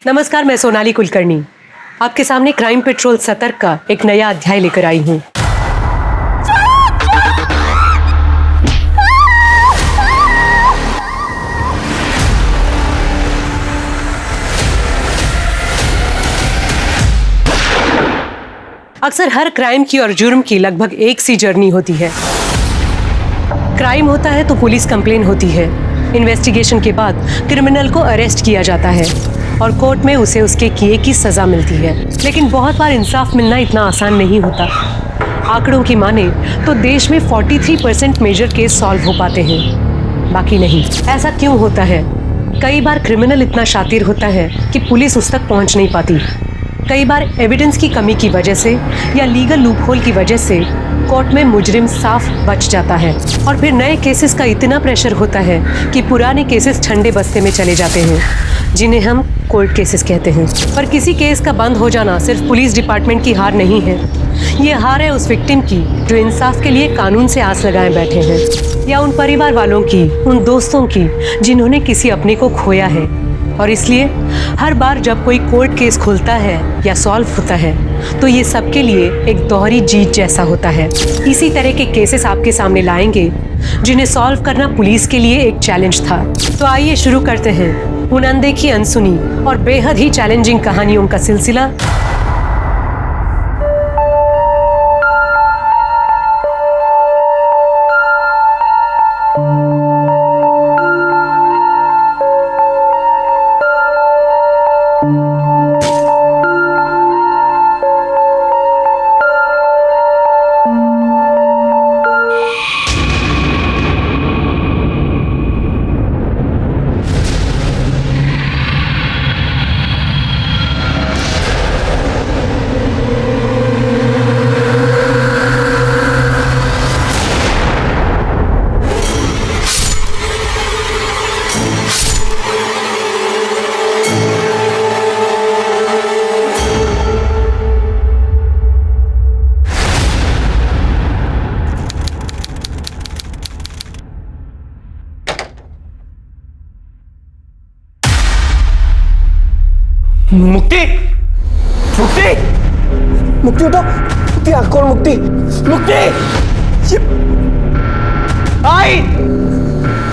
नमस्कार, मैं सोनाली कुलकर्णी आपके सामने क्राइम पेट्रोल सतर्क का एक नया अध्याय लेकर आई हूँ। अक्सर हर क्राइम की और जुर्म की लगभग एक सी जर्नी होती है। क्राइम होता है तो पुलिस कंप्लेन होती है, इन्वेस्टिगेशन के बाद क्रिमिनल को अरेस्ट किया जाता है और कोर्ट में उसे उसके किए की सजा मिलती है। लेकिन बहुत बार इंसाफ मिलना इतना आसान नहीं होता। आंकड़ों की माने तो देश में 43% मेजर केस सॉल्व हो पाते हैं, बाकी नहीं। ऐसा क्यों होता है? कई बार क्रिमिनल इतना शातिर होता है कि पुलिस उस तक पहुंच नहीं पाती। कई बार एविडेंस की कमी की वजह से या लीगल लूपहोल की वजह से कोर्ट में मुजरिम साफ बच जाता है और फिर नए केसेस का इतना प्रेशर होता है कि पुराने केसेस ठंडे बस्ते में चले जाते हैं, जिन्हें हम कोल्ड केसेस कहते हैं। पर किसी केस का बंद हो जाना सिर्फ पुलिस डिपार्टमेंट की हार नहीं है। ये हार है उस विक्टिम की जो इंसाफ के लिए कानून से आस लगाए बैठे हैं, या उन परिवार वालों की, उन दोस्तों की जिन्होंने किसी अपने को खोया है। और इसलिए हर बार जब कोई कोर्ट केस खुलता है या सॉल्व होता है तो ये सबके लिए एक दोहरी जीत जैसा होता है। इसी तरह के केसेस आपके सामने लाएंगे जिन्हें सॉल्व करना पुलिस के लिए एक चैलेंज था। तो आइए शुरू करते हैं उन अनदेखी, अनसुनी और बेहद ही चैलेंजिंग कहानियों का सिलसिला। मुक्ति, मुक्ति, मुक्ति उठो, मुक्ति आँख खोल, मुक्ति, मुक्ति, आई,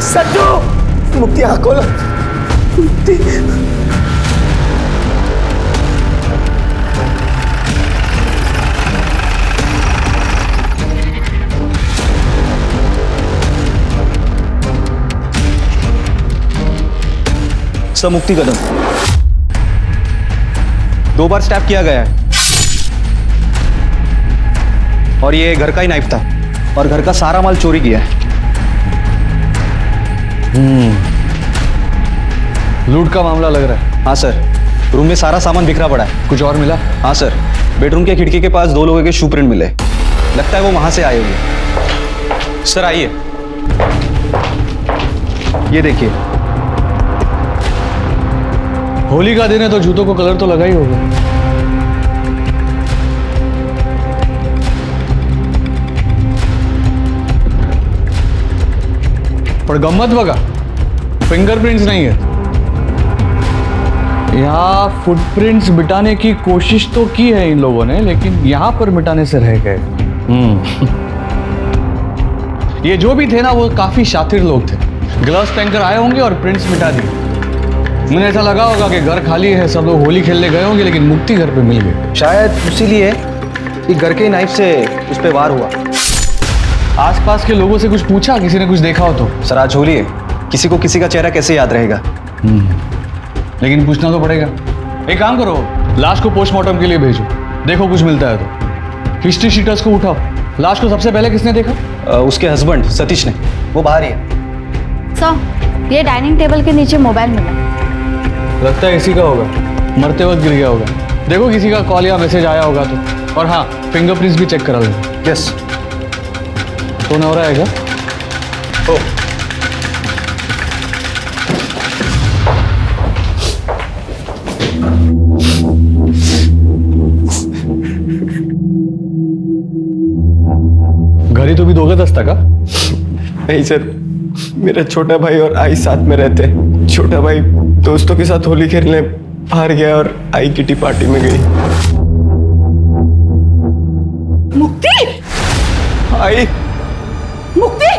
सज्जू, मुक्ति आँख खोल, मुक्ति। सब मुक्ति कदम 2 बार स्टैप किया गया है और ये घर का ही नाइफ था और घर का सारा माल चोरी किया है। लूट का मामला लग रहा है। हाँ सर, रूम में सारा सामान बिखरा पड़ा है। कुछ और मिला? हाँ सर, बेडरूम के खिड़की के पास 2 लोगों के शू प्रिंट मिले। लगता है वो वहां से आए होंगे। सर आइए, ये देखिए। होली का दिन है तो जूतों को कलर तो लगा ही होगा। पर गम्मत बघा, फिंगरप्रिंट्स नहीं है। यहाँ फुटप्रिंट्स मिटाने की कोशिश तो की है इन लोगों ने, लेकिन यहां पर मिटाने से रह गए। ये जो भी थे ना, वो काफी शातिर लोग थे। ग्लव्स पहनकर आए होंगे और प्रिंट्स मिटा दिए। मुझे ऐसा लगा होगा कि घर खाली है, सब लोग होली खेलने गए होंगे, लेकिन मुक्ति घर पे मिल गई। शायद इसीलिए कि घर के नाइफ से उस पर वार हुआ। आसपास के लोगों से कुछ पूछा, किसी ने कुछ देखा हो तो? सर आज होली है, किसी को किसी का चेहरा कैसे याद रहेगा? लेकिन पूछना तो पड़ेगा। एक काम करो, लाश को पोस्टमार्टम के लिए भेजो, देखो कुछ मिलता है तो। हिस्ट्री शीटर्स को उठाओ। लाश को सबसे पहले किसने देखा? उसके हस्बैंड सतीश ने, वो बाहर ही है। सर, ये डाइनिंग टेबल के नीचे मोबाइल मिला। लगता है इसी का होगा, मरते वक्त गिर गया होगा। देखो किसी का कॉल या मैसेज आया होगा तो। और हाँ, फिंगरप्रिंट्स भी चेक करा लो। यस। तो न हो रहा है क्या? घरी तो भी दोगे दस्ता का? नहीं सर, मेरा छोटा भाई और आई साथ में रहते हैं। छोटा भाई दोस्तों के साथ होली खेलने बाहर गया और आई किटी पार्टी में गई। मुक्ती आई मुक्ती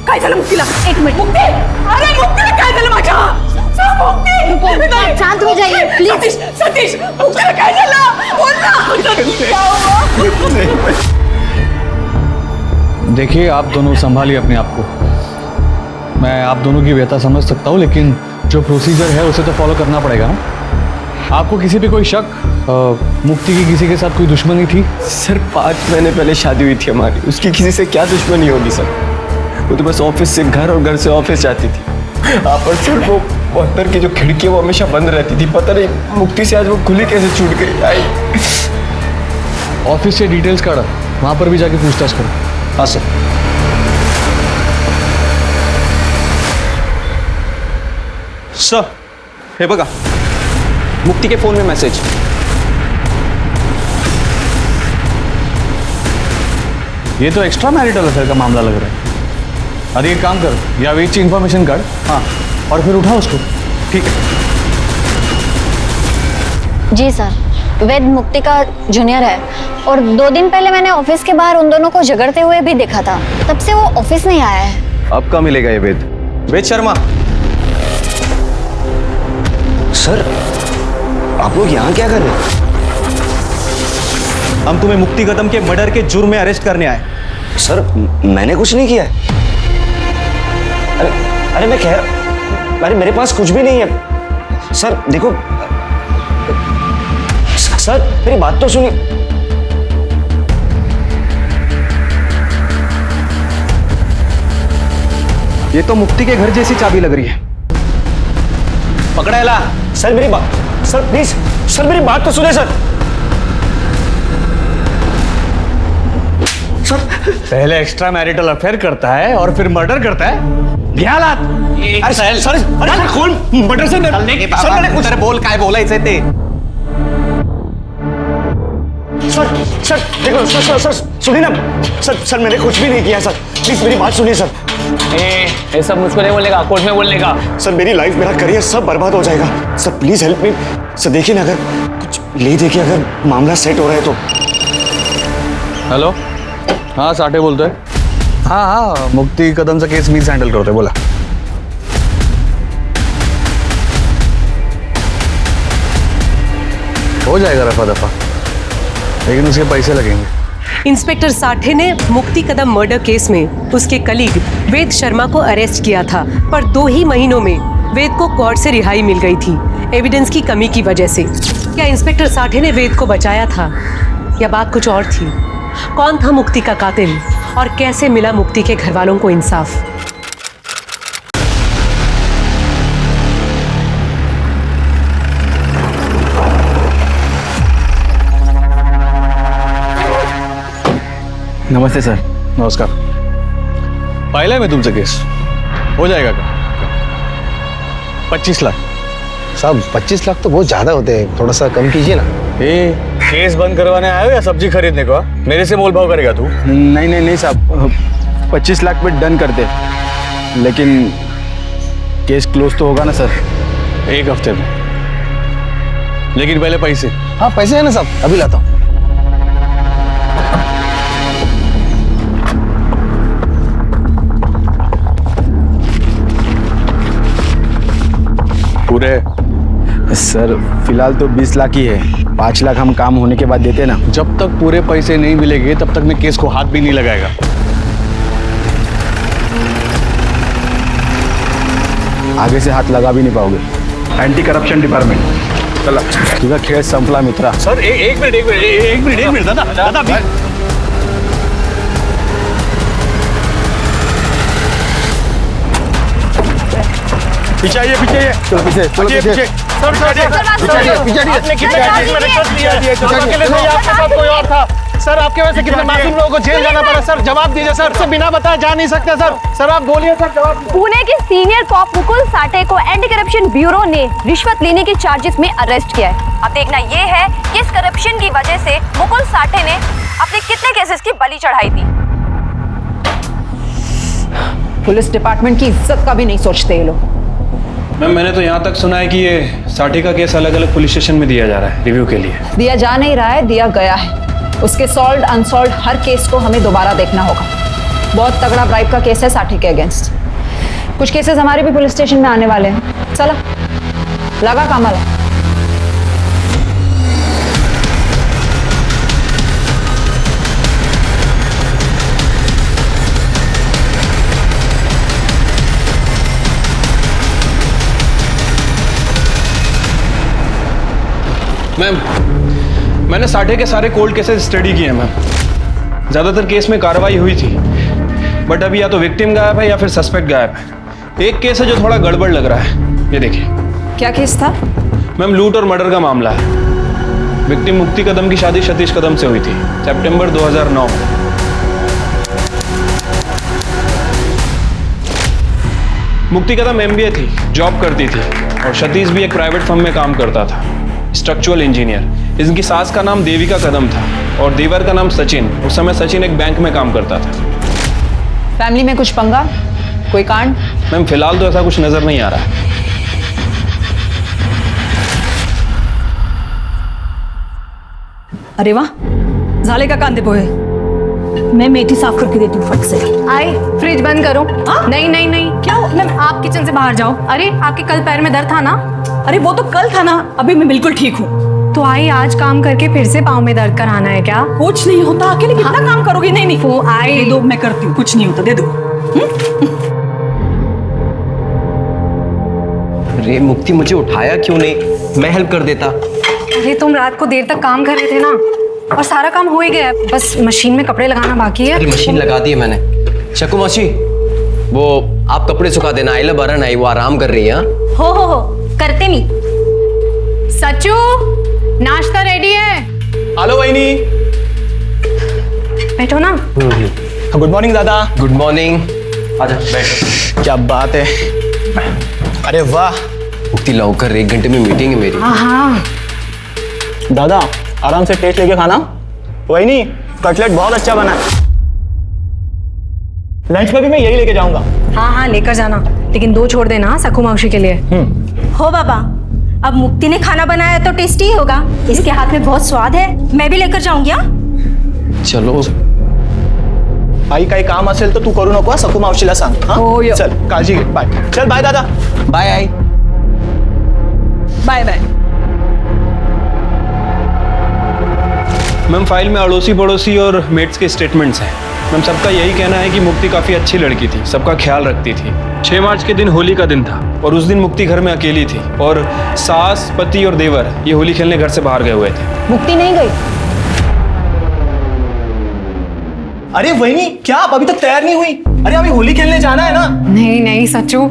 काय झालं मुक्तीला? एक मिनिट. मुक्ती अरे मुक्तीला काय झालं माझ्या? मुक्ती आप शांत हो जाइए, प्लीज. सतीश सतीश मुक्तीला काय झालं? बोल ना. देखिए, आप दोनों संभालिए अपने आप को. मैं आप दोनों की व्यथा समझ सकता हूँ, लेकिन जो प्रोसीजर है उसे तो फॉलो करना पड़ेगा ना. आपको किसी पे कोई शक, मुक्ति की किसी के साथ कोई दुश्मनी थी? सर 5 महीने पहले शादी हुई थी हमारी, उसकी किसी से क्या दुश्मनी होगी सर? वो तो बस ऑफिस से घर और घर से ऑफिस जाती थी। आप पर सर वो अंदर की जो खिड़की है वो हमेशा बंद रहती थी, पता नहीं मुक्ति से आज वो खुली कैसे छूट गई। आई ऑफिस से डिटेल्स काढा, वहाँ पर भी जाके पूछताछ करो. हाँ सर. सर, हे बघा, मुक्ती के फोन में मैसेज. ये तो एक्स्ट्रा मैरिटल अफेयर का मामला लग रहा है. अरे एक काम कर, या वेद की इन्फॉर्मेशन काढ. हाँ, और फिर उठा उसको. ठीक है. जी सर, वेद मुक्ति का जूनियर है और 2 दिन पहले मैंने ऑफिस के बाहर उन दोनों को झगड़ते हुए भी देखा था. तब से वो ऑफिस नहीं आया है. अब कहाँ मिलेगा ये वेद? वेद शर्मा. सर आप लोग यहाँ क्या कर रहे हैं? हम तुम्हें मुक्ति कदम के मर्डर के जुर्म में अरेस्ट करने आए. सर मैंने कुछ नहीं किया है. अरे मैं कह, अरे मेरे पास कुछ भी नहीं है सर. देखो सर मेरी बात तो सुनिए. ये तो मुक्ति के घर जैसी चाबी लग रही है. पकड़ेला. सर मेरी बात, सर प्लीज, सर मेरी बात तो सुने सर. सर पहले एक्स्ट्रा मैरिटल अफेयर करता है और फिर मर्डर करता है. अरे सर अरे कौन मर्डर से? सर मैंने कुछ बोल काय बोलायचंय ते. सर देखो सर सुनिए ना. सर मैंने कुछ भी नहीं किया सर. प्लीज मेरी बात सुनिए सर. ये सब मुझको नहीं बोलने का, कोर्ट में बोलने का. सर मेरी लाइफ, मेरा करियर सब बर्बाद हो जाएगा. Sir please help me. Sir देखिए ना, अगर कुछ ले देखिए, अगर मामला सेट हो रहा है तो. हॅलो, हाँ साठे बोलतोय. हाँ, मुक्ती कदमचा केस मीच हँडल करतोय. बोला. हो जाएगा रफा दफा, लेकिन उसके पैसे लगेंगे. इंस्पेक्टर साठे ने मुक्ति कदम मर्डर केस में उसके कलीग वेद शर्मा को अरेस्ट किया था, पर 2 ही महीनों में वेद को कोर्ट से रिहाई मिल गई थी, एविडेंस की कमी की वजह से. क्या इंस्पेक्टर साठे ने वेद को बचाया था या बात कुछ और थी? कौन था मुक्ति का कातिल और कैसे मिला मुक्ति के घर वालों को इंसाफ? नमस्ते सर. नमस्कार. पाहिलंय मी तुमचं केस. हो जाएगा का? 25 लाख. साहब 25 लाख तो बहुत ज्यादा होते हैं, थोड़ा सा कम कीजिए ना. ए, केस बंद करवाने आए हो या सब्जी खरीदने को? मेरे से मोल भाव करेगा तू? नहीं साहब, 25 लाख पे डन करते, लेकिन केस क्लोज तो होगा ना सर? 1 हफ्ते में. लेकिन पहले पैसे. हाँ पैसे है ना साहब, अभी लाता हूँ. पूरे सर फिलहाल तो 20 लाख ही है. 5 लाख हम काम होने के बाद देते ना. जब तक पूरे पैसे नहीं मिलेंगे तब तक मैं केस को हाथ भी नहीं लगाएगा. आगे से हाथ लगा भी नहीं पाओगे. Anti corruption department. चला तुझा खेळ संपला मित्रा. सर एक मिनिट दादा पीछे आइए. चलो पीछे. आपने कितने केस में रिश्वत लिया है? अकेले नहीं, आपके साथ कोई और था. सर आपके वजह से कितने मासूम लोगों को जेल जाना पड़ा. सर जवाब दीजिए सर. सर बिना बताए जा नहीं सकते सर. सर आप बोलिए सर, जवाब. पुणे के सीनियर कॉप मुकुल साठे को एंटी करप्शन ब्यूरो ने रिश्वत लेने के चार्जेस में अरेस्ट किया है. अब देखना ये है कि इस करप्शन की वजह से मुकुल साठे ने अपने कितने केसेस की बलि चढ़ाई थी. पुलिस डिपार्टमेंट की इज्जत का भी नहीं सोचते ये लोग. मैम मैंने तो यहाँ तक सुना है कि ये साठे का केस अलग अलग पुलिस स्टेशन में दिया जा रहा है रिव्यू के लिए। दिया जा नहीं रहा है, दिया गया है। उसके सॉल्व अनसॉल्व हर केस को हमें दोबारा देखना होगा। बहुत तगड़ा ब्राइब का केस है साठे के अगेंस्ट। कुछ केसेस हमारे भी पुलिस स्टेशन में आने वाले हैं। चला लगा कामला। मैम मैंने साठे के सारे कोल्ड केसेस स्टडी किए हैं मैम। ज़्यादातर केस में कार्रवाई हुई थी, बट अभी या तो विक्टिम गायब है या फिर सस्पेक्ट गायब है। एक केस है जो थोड़ा गड़बड़ लग रहा है, ये देखिए। क्या केस था? मैम लूट और मर्डर का मामला है। विक्टिम मुक्ति कदम की शादी सतीश कदम से हुई थी सितंबर 2009 में। मुक्ति कदम MBA थी, जॉब करती थी, और सतीश भी एक प्राइवेट फर्म में काम करता था, स्ट्रक्चरल इंजीनियर। इनकी सास का नाम देविका कदम था और देवर का नाम सचिन। उस समय सचिन एक बैंक में काम करता था। फैमिली में कुछ पंगा, कोई कांड? मैम फिलहाल तो ऐसा कुछ नजर नहीं आ रहा है। अरे वाह, झाले का कांदे पोहे। मैं मेथी साफ करके देती हूँ फट से। आई फ्रिज बंद करो। नहीं नहीं नहीं, क्या मैम आप किचन से बाहर जाओ। अरे आपके कल पैर में दर्द था ना? अरे वो तो कल था ना, अभी मैं बिल्कुल ठीक हूँ। तो आई आज काम करके फिर से पाँव में दर्द कराना है क्या? कुछ नहीं होता, अकेले कितना काम करोगी? नहीं नहीं वो आई दे दो, मैं करती हूँ, कुछ नहीं होता, दे दो। अरे मुक्ति, मुझे उठाया क्यों नहीं? मैं हेल्प कर देता। अरे तुम रात को देर तक काम कर रहे थे ना, और सारा काम हो ही गया, बस मशीन में कपड़े लगाना बाकी है। अरे मशीन लगा दी है मैंने। शकु मौसी, वो आप कपड़े सुखा देना। आइला बरन आई, वो आराम कर रही है। हो करते नहीं। सच्चू नाश्ता रेडी है। हेलो वहीनी। बैठो ना। गुड मॉर्निंग दादा। Good morning. आजा बैठ। क्या बात है। अरे वाह मुक्ति, लौकर 1 घंटे में मीटिंग है मेरी। हाँ दादा, आराम से टेस्ट लेके खाना। वहीनी, कटलेट बहुत अच्छा बना है। लंच में भी मैं यही लेके जाऊंगा। हाँ लेकर जाना, लेकिन 2 छोड़ देना सकू मौसी के लिए। हो बाबा, अब मुक्ति ने खाना बनाया तो टेस्टी ही होगा। इसके हाथ में बहुत स्वाद है, मैं भी लेकर जाऊंगी। चलो। आई काही काम असेल तर तू करू नको, सकू मावशीला सांग। हो, यो. चल काळजी घे, बाय। चल बाय दादा। बाय आई। Bye bye. मैम फाइल में अड़ोसी पड़ोसी और मेट्स के स्टेटमेंट्स हैं। मैम सबका यही कहना है कि मुक्ति काफ़ी अच्छी लड़की थी, सबका ख्याल रखती थी। 6 मार्च के दिन होली का दिन था और उस दिन मुक्ति घर में अकेली थी, और सास, पति और देवर ये होली खेलने घर से बाहर गए हुए थे। मुक्ति नहीं गई? अरे वहीनी, क्या आप अभी तक तैयार नहीं हुई? अरे अभी होली खेलने जाना है ना। नहीं सच्चू,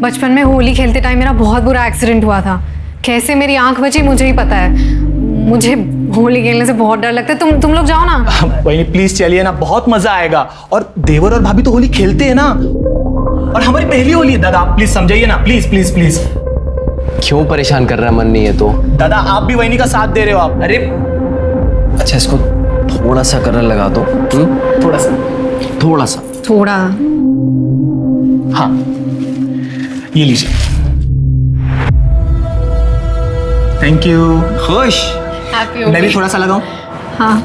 बचपन में होली खेलते टाइम मेरा बहुत बुरा एक्सीडेंट हुआ था। कैसे मेरी आंख बची मुझे ही पता है। मुझे होली खेलने से बहुत डर लगता है। तुम लोग जाओ ना। वहीनी प्लीज चलिए ना, बहुत मजा आएगा। और देवर और भाभी तो होली खेलते हैं ना, और हमारी पहली होली है। दादा आप प्लीज समझाइए ना, प्लीज प्लीज प्लीज। क्यों परेशान कर रहा है? मन नहीं है तो? दादा आप भी वहीनी का साथ दे रहे हो आप। अरे अच्छा, इसको थोड़ा सा कलर लगा दो। थोड़ा सा। थोड़ा। हाँ ये लीजिए। Thank you. खुश? मैं भी थोड़ा सा लगाऊं? हाँ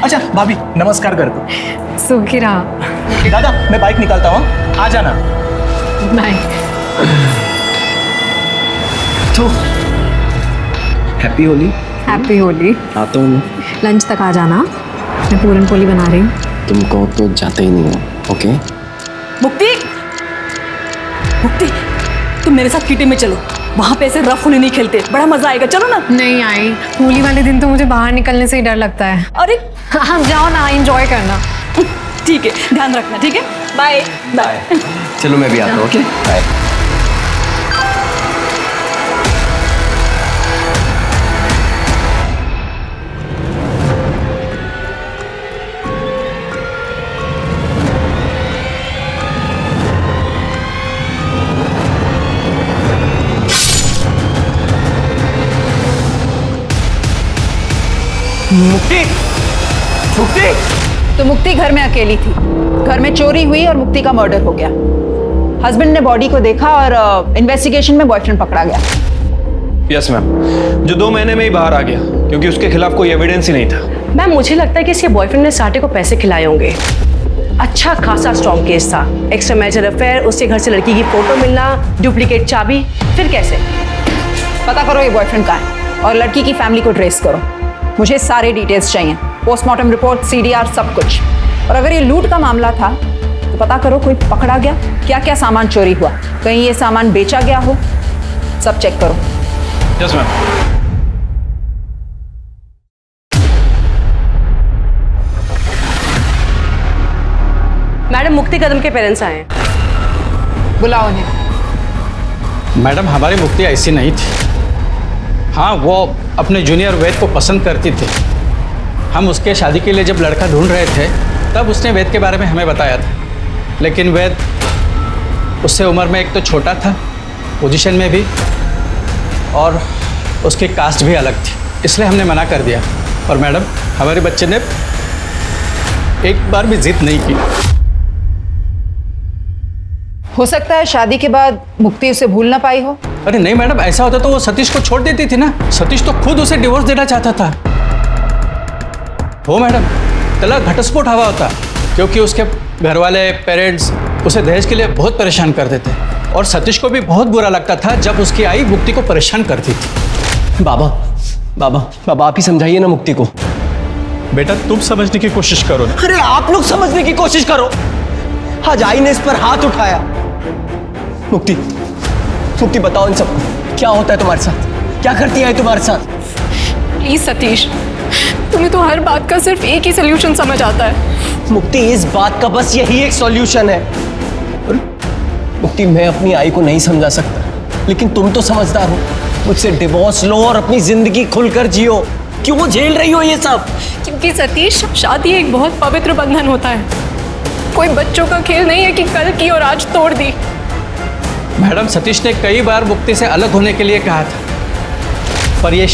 अच्छा भाभी नमस्कार कर दो। सुखी रहा। दादा मैं बाइक निकालता हूँ, आ जाना। बाय। तो हैप्पी होली। हैप्पी होली। आता हूँ। लंच तक आ जाना, मैं पूरन पोली बना रही हूँ। तुम कहो तो जाते ही नहीं हो। ओके मुक्ति, मुक्ति तुम मेरे साथ किटी में चलो, वहां पे ऐसे रफ होली नहीं खेलते, बड़ा मजा आएगा। चलो ना। नहीं आई, होली वाले दिन तो मुझे बाहर निकलने से ही डर लगता है। अरे हाँ जाओ ना, एंजॉय करना। ठीक है, ध्यान रखना। ठीक है, बाय बाय। चलो मैं भी आता हूँ। Okay bye. मुक्ति, मुक्ति। तो मुक्ति घर में अकेली थी, घर में चोरी हुई और मुक्ति का मर्डर हो गया। हस्बैंड ने बॉडी को देखा और इन्वेस्टिगेशन में बॉयफ्रेंड पकड़ा गया। यस मैम, जो 2 महीने में ही बाहर आ गया क्योंकि उसके खिलाफ कोई एविडेंस ही नहीं था। मैम मुझे लगता है कि इसके बॉयफ्रेंड ने साठे को पैसे खिलाए होंगे। अच्छा खासा स्ट्रॉन्ग केस था, एक्स्ट्रा मैरिटल अफेयर, उसके घर से लड़की की फोटो मिलना, डुप्लीकेट चाबी, फिर कैसे? पता करो ये बॉयफ्रेंड कहाँ है और लड़की की फैमिली को ट्रेस करो। मुझे सारे डिटेल्स चाहिए, पोस्टमार्टम रिपोर्ट, CDR, सब कुछ। और अगर ये लूट का मामला था तो पता करो कोई पकड़ा गया, क्या क्या सामान चोरी हुआ, कहीं ये सामान बेचा गया हो, सब चेक करो। Yes ma'am. मैडम मुक्ति कदम के पेरेंट्स आए हैं। बुलाओ उन्हें। मैडम हमारी मुक्ति ऐसी नहीं थी। हाँ, वो अपने जूनियर वेद को पसंद करती थी। हम उसके शादी के लिए जब लड़का ढूंढ रहे थे तब उसने वेद के बारे में हमें बताया था, लेकिन वेद उससे उम्र में एक तो छोटा था, पोजीशन में भी, और उसकी कास्ट भी अलग थी, इसलिए हमने मना कर दिया। और मैडम हमारे बच्चे ने एक बार भी जिद नहीं की। हो सकता है शादी के बाद मुक्ति उसे भूल ना पाई हो। अरे नहीं मैडम, ऐसा होता तो वो सतीश को छोड़ देती थी ना। सतीश तो खुद उसे डिवोर्स देना चाहता था। हो मैडम, तलाक घटस्फोट हवा होता, क्योंकि उसके घर वाले पेरेंट्स उसे दहेज के लिए बहुत परेशान करते थे और सतीश को भी बहुत बुरा लगता था जब उसकी आई मुक्ति को परेशान करती थी। बाबा बाबा बाबा आप ही समझाइए ना मुक्ति को। बेटा तुम समझने की कोशिश करो ना। अरे आप लोग समझने की कोशिश करो। आज आई ने इस पर हाथ उठाया। मुक्ति मुक्ति बताओ इन सबको क्या होता है तुम्हारे साथ, क्या करती है तुम्हारे साथ? प्लीज सतीश, तुम्हें तो हर बात का सिर्फ एक ही सोल्यूशन समझ आता है। मुक्ति इस बात का बस यही एक सॉल्यूशन है। मुक्ति मैं अपनी आई को नहीं समझा सकता, लेकिन तुम तो समझदार हो। मुझसे डिवोर्स लो और अपनी जिंदगी खुलकर जियो। क्यों झेल रही हो ये सब? क्योंकि सतीश, शादी एक बहुत पवित्र बंधन होता है। कोई बच्चों का खेल नहीं है कि कल की और आज तोड़ दी। मैडम सतीश ने कई बार मुक्ति से अलग होने के लिए कहा था, पर यह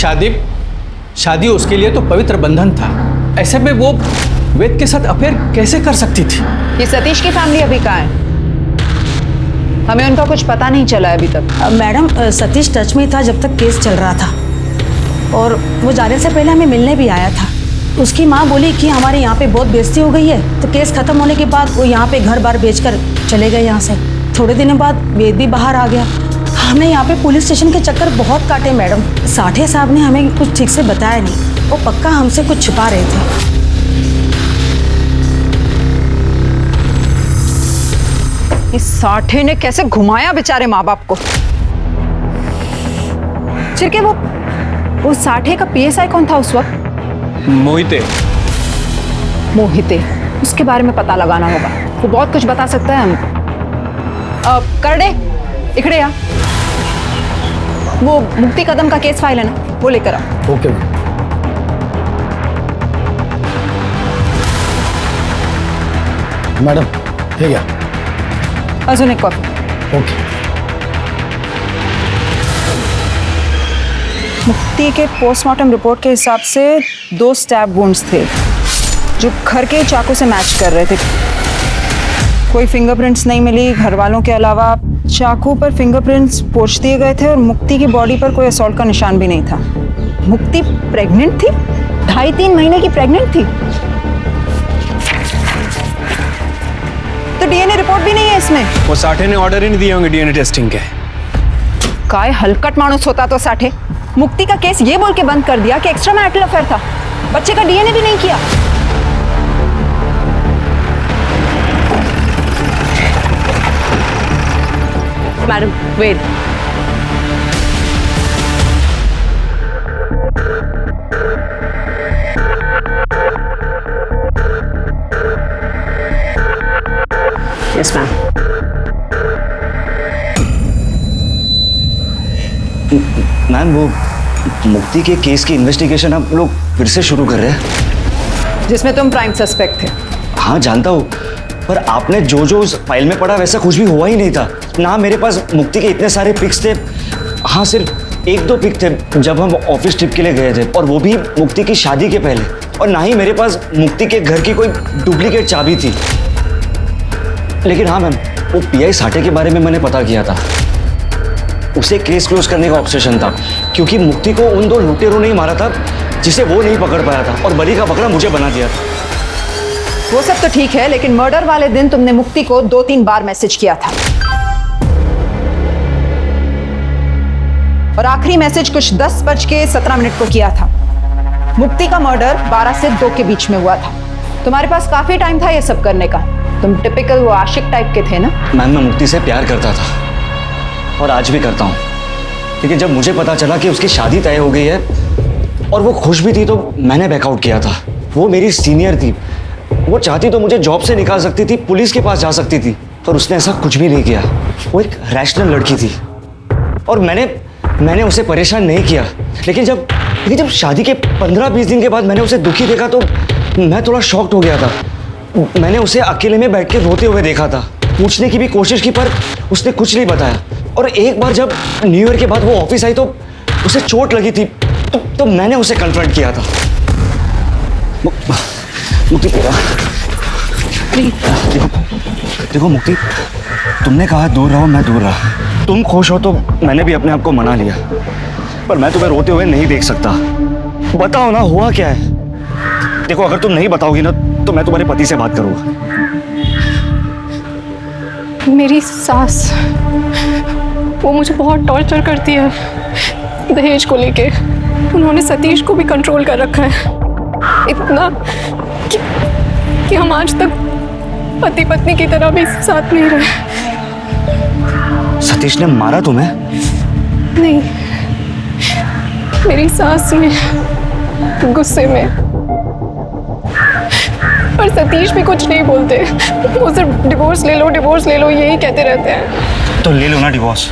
शादी उसके लिए तो पवित्र बंधन था। ऐसे में वो वेद के साथ अफेयर कैसे कर सकती थी? ये सतीश की फैमिली अभी कहाँ है? हमें उनका कुछ पता नहीं चला है अभी तक। मैडम सतीश टच में था जब तक केस चल रहा था, और वो जाने से पहले हमें मिलने भी आया था। उसकी माँ बोली कि हमारे यहाँ पे बहुत बेइज्जती हो गई है, तो केस खत्म होने के बाद वो यहाँ पे घर बार बेचकर चले गए यहाँ से। थोड़े दिनों बाद वेद भी बाहर आ गया। हमने यहाँ पे पुलिस स्टेशन के चक्कर बहुत काटे मैडम। साठे साहब ने हमें कुछ ठीक से बताया नहीं, वो पक्का हमसे कुछ छुपा रहे थे। इस साठे ने कैसे घुमाया बेचारे माँ बाप को। चिरके, वो साठे का PSI कौन था उस वक्त? मोहिते। मोहिते, उसके बारे में पता लगाना होगा, वो बहुत कुछ बता सकता है हमको। करडे, इकड़े आ, वो मुक्ति कदम का केस फाइल है ना, वो लेकर आओ। ओके मैडम, ठीक है। अजून एक कॉफी। ओके। मुक्ति के पोस्टमार्टम रिपोर्ट के हिसाब से 2 स्टैब वुंड्स थे जो घर के चाकू से मैच कर रहे थे। कोई फिंगरप्रिंट्स नहीं मिली घर वालों के अलावा। चाकू पर फिंगरप्रिंट्स पोंछ दिए गए थे और मुक्ति की बॉडी पर कोई असॉल्ट का निशान भी नहीं था। मुक्ति प्रेग्नेंट थी, 2.5-3 महीने की प्रेग्नेंट थी। तो DNA रिपोर्ट भी नहीं है इसमें। वो साठे ने ऑर्डर ही नहीं दिए होंगे DNA टेस्टिंग के। काय हलकट मानुस होता तो साठे मुक्ति का केस ये बोल के बंद कर दिया कि एक्स्ट्रा मैरिटल अफेयर था, बच्चे का DNA भी नहीं किया। मैडम वेद, यस मैम। मैम वो मुक्ति के केस की इन्वेस्टिगेशन आप लोग फिर से शुरू कर रहे हैं, जिसमें तुम प्राइम सस्पेक्ट थे। हाँ जानता हूँ, पर आपने जो जो उस फाइल में पढ़ा वैसा कुछ भी हुआ ही नहीं था ना। मेरे पास मुक्ति के इतने सारे पिक्स थे। हाँ, सिर्फ 1-2 पिक थे जब हम ऑफिस ट्रिप के लिए गए थे, और वो भी मुक्ति की शादी के पहले। और ना ही मेरे पास मुक्ति के घर की कोई डुप्लीकेट चाबी थी। लेकिन हाँ मैम, वो पीआई साठे के बारे में मैंने पता किया था। उसे केस क्लोज करने का ऑब्सेशन था, क्योंकि मुक्ति को उन 2 लुटेरों ने ही मारा था जिसे वो नहीं पकड़ पाया था, और बलि का पकड़ा मुझे बना दिया था। वो सब तो ठीक है, लेकिन मर्डर वाले दिन तुमने मुक्ति को 2-3 बार मैसेज किया था, और आखिरी मैसेज कुछ 10:17 को किया था। मुक्ति का मर्डर 12 से 2 के बीच में हुआ था। तुम्हारे पास काफी टाइम था ये सब करने का। तुम टिपिकल वो आशिक टाइप के थे ना। मैम, मैं मुक्ति से प्यार करता था और आज भी करता हूँ, लेकिन जब मुझे पता चला कि उसकी शादी तय हो गई है और वो खुश भी थी, तो मैंने बैकआउट किया था। वो मेरी सीनियर थी, वो चाहती तो मुझे जॉब से निकाल सकती थी, पुलिस के पास जा सकती थी, पर उसने ऐसा कुछ भी नहीं किया। वो एक रैशनल लड़की थी और मैंने उसे परेशान नहीं किया। लेकिन जब शादी के 15-20 दिन के बाद मैंने उसे दुखी देखा तो मैं थोड़ा शॉक्ड हो गया था। मैंने उसे अकेले में बैठ के रोते हुए देखा था, पूछने की भी कोशिश की, पर उसने कुछ नहीं बताया। और एक बार जब न्यू ईयर के बाद वो ऑफिस आई तो उसे चोट लगी थी, तो मैंने उसे कन्फ्रंट किया था। मुक्ति, देखो मुक्ति, तुमने कहा दूर रहो, मैं दूर रहा। तुम खुश हो तो मैंने भी अपने आप को मना लिया, पर मैं तुम्हें रोते हुए नहीं देख सकता। बताओ ना, हुआ क्या है? देखो, अगर तुम नहीं बताओगी ना तो मैं तुम्हारे पति से बात करूंगा। मेरी सास, वो मुझे बहुत टॉर्चर करती है दहेज को लेके। उन्होंने सतीश को भी कंट्रोल कर रखा है, इतना कि हम आज तक पति पत्नी की तरह भी साथ नहीं रहे। सतीश ने मारा तुम्हें? नहीं, मेरी सास ने गुस्से में। पर सतीश भी कुछ नहीं बोलते, वो सिर्फ डिवोर्स ले लो यही कहते रहते हैं। तो ले लो ना डिवोर्स।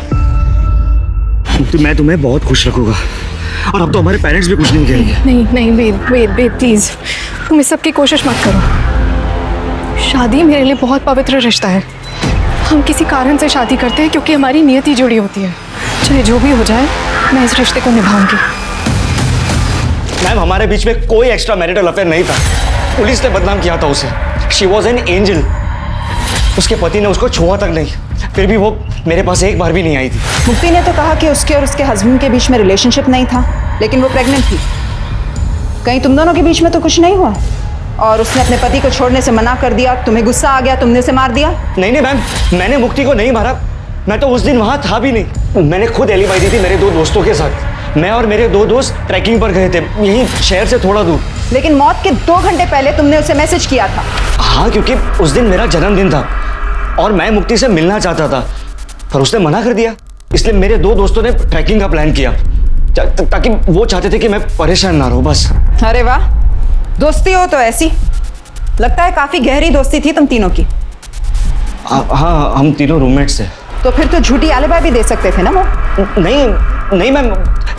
तो मैं तुम्हें बहुत खुश रखूंगा, और अब तो हमारे पेरेंट्स भी कुछ नहीं कहेंगे। नहीं वेद प्लीज, तुम इस सब की कोशिश मत करो। शादी मेरे लिए बहुत पवित्र रिश्ता है। हम किसी कारण से शादी करते हैं क्योंकि हमारी नियति जुड़ी होती है। चाहे जो भी हो जाए, मैं इस रिश्ते को निभाऊंगी। मैम, हमारे बीच में कोई एक्स्ट्रा मैरिटल अफेयर नहीं था। पुलिस ने बदनाम किया था उसे। She was an angel. उसके पति ने उसको छुआ तक नहीं, फिर भी वो मेरे पास एक बार भी नहीं आई थी। मुक्ति ने तो कहा कि उसके और उसके हस्बैंड के बीच में रिलेशनशिप नहीं था, लेकिन वो प्रेग्नेंट थी। कहीं तुम दोनों के बीच में तो कुछ नहीं हुआ? और उसने अपने पति को छोड़ने से मना कर दिया, तुम्हें गुस्सा आ गया, तुमने उसे मार दिया? नहीं मैम, मैंने मुक्ति को नहीं मारा। मैं तो उस दिन वहां था भी नहीं। मैंने खुद एलिबाई दी थी मेरे 2 दोस्तों के साथ। मैं और मेरे 2 दोस्त ट्रैकिंग पर गए थे, यहीं शहर से थोड़ा दूर। लेकिन मौत के 2 घंटे पहले तुमने उसे मैसेज किया था। हाँ, क्योंकि उस दिन मेरा जन्मदिन था और मैं मुक्ति से मिलना चाहता था, पर उसने मना कर दिया। इसलिए मेरे 2 दोस्तों ने ट्रैकिंग का प्लान किया, ताकि वो चाहते थे कि मैं परेशान ना रहूं, बस। अरे वाह, दोस्ती हो तो ऐसी। लगता है काफी गहरी दोस्ती थी तुम तीनों की। हाँ, हम तीनों रूममेट्स थे। तो फिर तो झूठी एलिबाई भी दे सकते थे ना वो? नहीं मैम,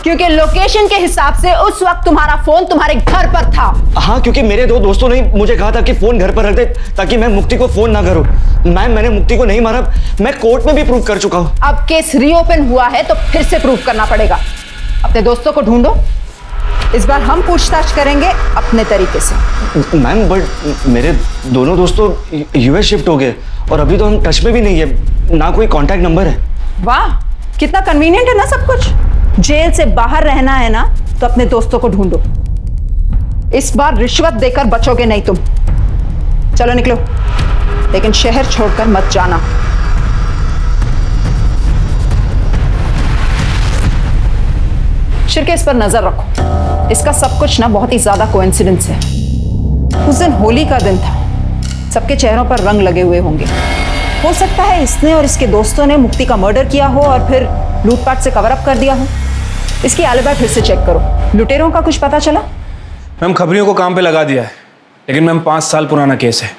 क्योंकि लोकेशन के हिसाब से उस वक्त तुम्हारा फोन तुम्हारे घर पर था। हाँ, क्योंकि मेरे 2 दोस्तों ने मुझे कहा था कि फोन घर पर रख दे ताकि मैं मुक्ति को फोन ना करूं। मैम, मैंने मुक्ति को नहीं मारा, मैं कोर्ट में भी प्रूव कर चुका हूं। अब केस रीओपन हुआ है तो फिर से प्रूव करना पड़ेगा। अपने दोस्तों को ढूंढो, इस बार हम पूछताछ करेंगे अपने तरीके से। मैम, बट मेरे दोनों दोस्तों यूएस शिफ्ट हो गए और अभी तो हम टच में भी नहीं है, ना कोई कांटेक्ट नंबर है। वाह, कितना कन्वीनियंट है ना सब कुछ। जेल से बाहर रहना है ना, तो अपने दोस्तों को ढूंढो। इस बार रिश्वत देकर बचोगे नहीं तुम। चलो निकलो, लेकिन शहर छोड़कर मत जाना। शिरके, इस पर नजर रखो। इसका सब कुछ ना बहुत ही ज्यादा कोइंसिडेंस है। उस दिन होली का दिन था, सबके चेहरों पर रंग लगे हुए होंगे। हो सकता है इसने और इसके दोस्तों ने मुक्ति का मर्डर किया हो और फिर लूटपाट से कवर अप कर दिया हो। इसकी एलिबाई फिर से चेक करो। लुटेरों का कुछ पता चला? मैम, खबरियों को काम पे लगा दिया है, लेकिन मैम 5 साल पुराना केस है,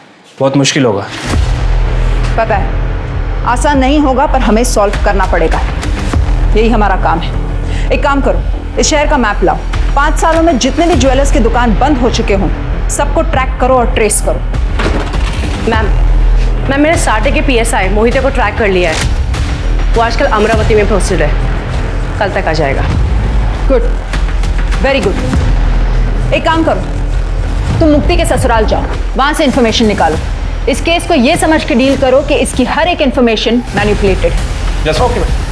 बहुत मुश्किल होगा। पता है, आसान नहीं होगा, पर हमें सॉल्व करना पड़ेगा। यही हमारा काम है। एक काम करो, इस शहर का मैप लाओ। 5 सालों में जितने भी ज्वेलर्स की दुकान बंद हो चुके हों, सबको ट्रैक करो और ट्रेस करो। मैम, मैंने साठे के PSI मोहिते को ट्रैक कर लिया है। वो आजकल अमरावती में पोस्टेड है, कल तक आ जाएगा। Good, very good. एक काम करो, तुम मुक्ति के ससुराल जाओ, वहां से इंफॉर्मेशन निकालो। इस केस को ये समझ के डील करो कि इसकी हर एक इंफॉर्मेशन मैनिपुलेटेड है। Yes okay ma'am.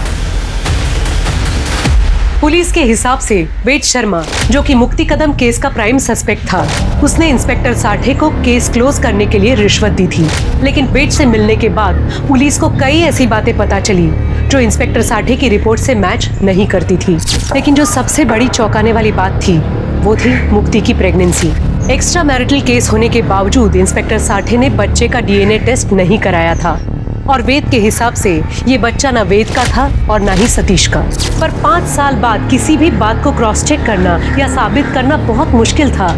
पुलिस के हिसाब से वेद शर्मा, जो कि मुक्ति कदम केस का प्राइम सस्पेक्ट था, उसने इंस्पेक्टर साठे को केस क्लोज करने के लिए रिश्वत दी थी। लेकिन वेद से मिलने के बाद पुलिस को कई ऐसी बातें पता चली जो इंस्पेक्टर साठे की रिपोर्ट से मैच नहीं करती थी। लेकिन जो सबसे बड़ी चौंकाने वाली बात थी वो थी मुक्ति की प्रेगनेंसी। एक्स्ट्रा मैरिटल केस होने के बावजूद इंस्पेक्टर साठे ने बच्चे का डीएनए टेस्ट नहीं कराया था और वेद के हिसाब से ये बच्चा ना वेद का था और ना ही सतीश का। पर 5 साल बाद किसी भी बात को क्रॉस चेक करना या साबित करना बहुत मुश्किल था,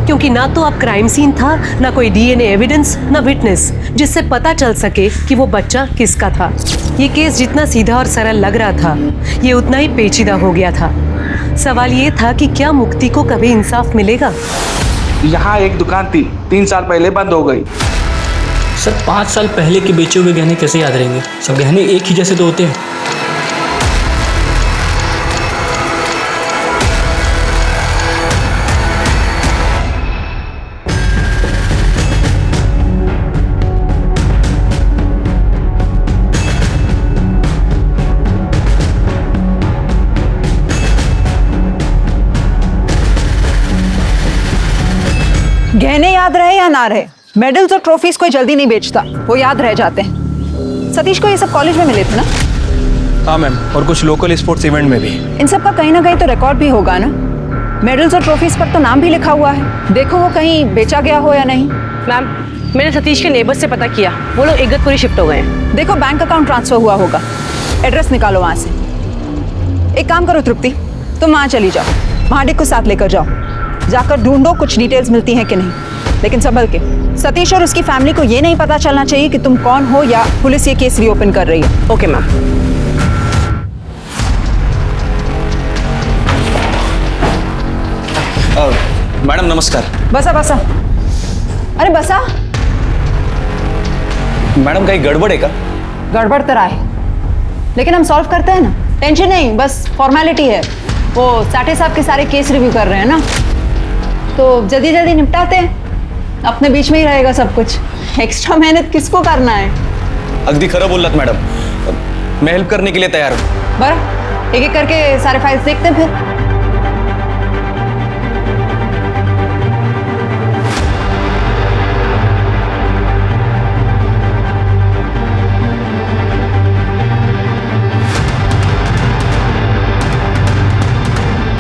क्योंकि ना तो अब क्राइम सीन था, ना कोई डीएनए एविडेंस, ना विटनेस जिससे पता चल सके कि वो बच्चा किसका था। ये केस जितना सीधा और सरल लग रहा था, ये उतना ही पेचीदा हो गया था। सवाल ये था कि क्या मुक्ति को कभी इंसाफ मिलेगा? यहाँ एक दुकान थी, 3 साल पहले बंद हो गई। सर 5 साल पहले के बेचे हुए गहने कैसे याद रहेंगे? सब गहने एक ही जैसे तो होते हैं। गहने याद रहे या ना रहे, मेडल्स और ट्रॉफीज कोई जल्दी नहीं बेचता, वो याद रह जाते हैं। सतीश को ये सब कॉलेज में मिले थे ना? हाँ मैम, और कुछ लोकल स्पोर्ट्स इवेंट में भी। इन सब का कहीं ना कहीं तो रिकॉर्ड भी होगा ना? मेडल्स और ट्रॉफीज पर तो नाम भी लिखा हुआ है। देखो वो कहीं बेचा गया हो या नहीं। मैम, मैंने सतीश के नेबर्स से पता किया, वो लोग इगतपुरी शिफ्ट हो गए हैं। देखो बैंक अकाउंट ट्रांसफर हुआ होगा, एड्रेस निकालो वहाँ से। एक काम करो तृप्ति, तुम वहाँ चली जाओ, महाडिक को साथ लेकर जाओ, जाकर ढूंढो कुछ डिटेल्स मिलती हैं कि नहीं, लेकिन संभल के। सतीश और उसकी फैमिली को ये नहीं पता चलना चाहिए कि तुम कौन हो या पुलिस ये केस रीओपन कर रही है। Okay ma'am. मैडम नमस्कार। बसा बसा। अरे बसा। मैडम कहीं गड़बड़ है क्या? गड़बड़ तो है, लेकिन हम सॉल्व करते हैं ना, टेंशन नहीं, बस फॉर्मेलिटी है। वो साठे साहब के सारे केस रिव्यू कर रहे हैं ना, तो जल्दी जल्दी निपटाते हैं, अपने बीच में ही रहेगा सब कुछ। एक्स्ट्रा मेहनत किसको करना है? अगदी खरं बोललात मैडम, मैं हेल्प करने के लिए तैयार हूँ। बरं, एक एक करके सारे फाइल्स देखते हैं फिर।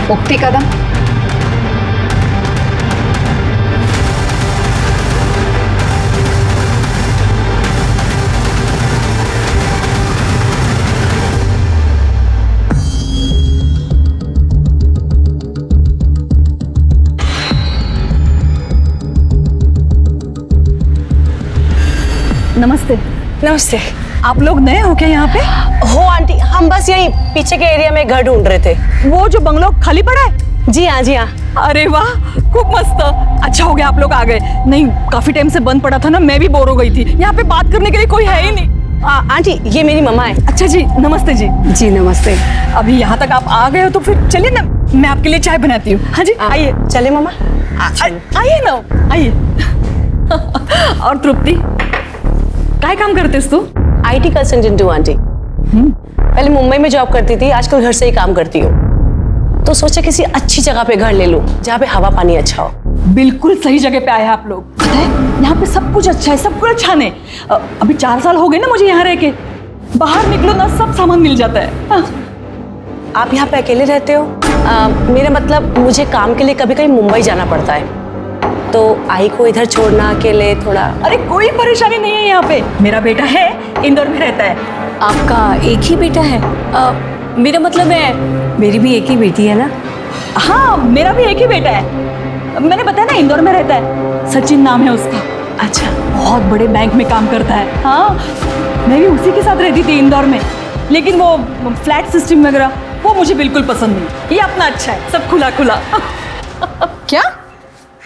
मुक्ति कदम, नमस्ते। नमस्ते। आप लोग नए हो क्या यहाँ पे? हो आंटी, हम बस यही पीछे के एरिया में घर ढूंढ रहे थे। वो जो बंगलो खाली पड़ा है? जी हाँ, जी हाँ। अरे वाह, खूब मस्त। अच्छा हो गया आप लोग आ गए, नहीं काफी टाइम से बंद पड़ा था ना, मैं भी बोर हो गई थी। यहाँ पे बात करने के लिए कोई है ही नहीं। आंटी ये मेरी मम्मा है। अच्छा जी, नमस्ते जी। जी नमस्ते। अभी यहाँ तक आप आ गए हो तो फिर चलिए ना, मैं आपके लिए चाय बनाती हूँ। हाँ जी आइए। चले मम्मा, आइए ना, आइए। और तृप्ति, क्या काम करतेस तू? IT कंसल्टेंट हूँ आंटी। पहले मुंबई में जॉब करती थी, आजकल घर से ही काम करती हूँ। तो सोचा किसी अच्छी जगह पे घर ले लूं, जहाँ पे हवा पानी अच्छा हो। बिल्कुल सही जगह पे आए हैं आप लोग। पता है यहाँ पे सब कुछ अच्छा है, सब कुछ अच्छा नहीं। अभी 4 साल हो गए ना मुझे यहाँ रह के, बाहर निकलो ना सब सामान मिल जाता है। आप यहाँ पे अकेले रहते हो? मेरा मतलब मुझे काम के लिए कभी कभी मुंबई जाना पड़ता है, तो आई को इधर छोड़ना अकेले थोड़ा। अरे कोई परेशानी नहीं है यहाँ पे, मेरा बेटा है इंदौर में रहता है। आपका एक ही बेटा है? मेरा मतलब है मेरी भी एक ही बेटी है ना? हाँ मेरा भी एक ही बेटा है, मैंने बताया ना इंदौर में रहता है, सचिन नाम है उसका। अच्छा, बहुत बड़े बैंक में काम करता है। हाँ मैं भी उसी के साथ रहती थी इंदौर में, लेकिन वो फ्लैट सिस्टम वगैरह वो मुझे बिल्कुल पसंद नहीं। ये अपना अच्छा है, सब खुला खुला। क्या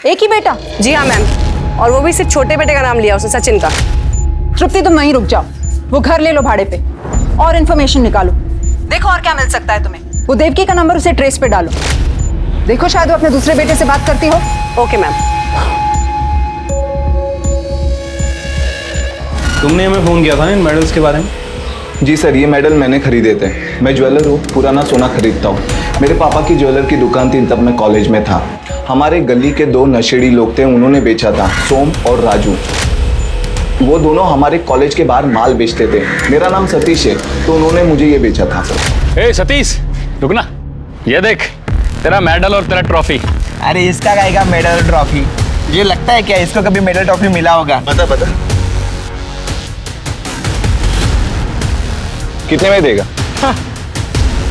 एक ही बेटा? जी हाँ मैम, और वो भी सिर्फ छोटे बेटे का नाम लिया उसने, सचिन का। तृप्ति तुम वहीं रुक जाओ, वो घर ले लो भाड़े पे और इन्फॉर्मेशन निकालो, देखो और क्या मिल सकता है तुम्हें। वो देवकी का नंबर उसे ट्रेस पे डालो, देखो शायद वो अपने दूसरे बेटे से बात करती हो। Okay ma'am. तुमने हमें फ़ोन किया था इन मेडल्स के बारे में? जी सर, ये मेडल मैंने खरीदे थे। मैं ज्वेलर हूँ, पुराना सोना खरीदता हूँ। मेरे पापा की ज्वेलर की दुकान थी, तब मैं कॉलेज में था। हमारे गली के 2 नशेड़ी लोग थे, उन्होंने बेचा था, सोम और राजू। वो दोनों हमारे कॉलेज के बाहर माल बेचते थे। मेरा नाम सतीश है, तो उन्होंने मुझे ये बेचा था। ए सतीश, रुक ना, ये देख तेरा मेडल और तेरा ट्रॉफी। अरे इसका क्या मेडल और ट्रॉफी? ये लगता है क्या इसको कभी मेडल ट्रॉफी मिला होगा? बता कितने में देगा?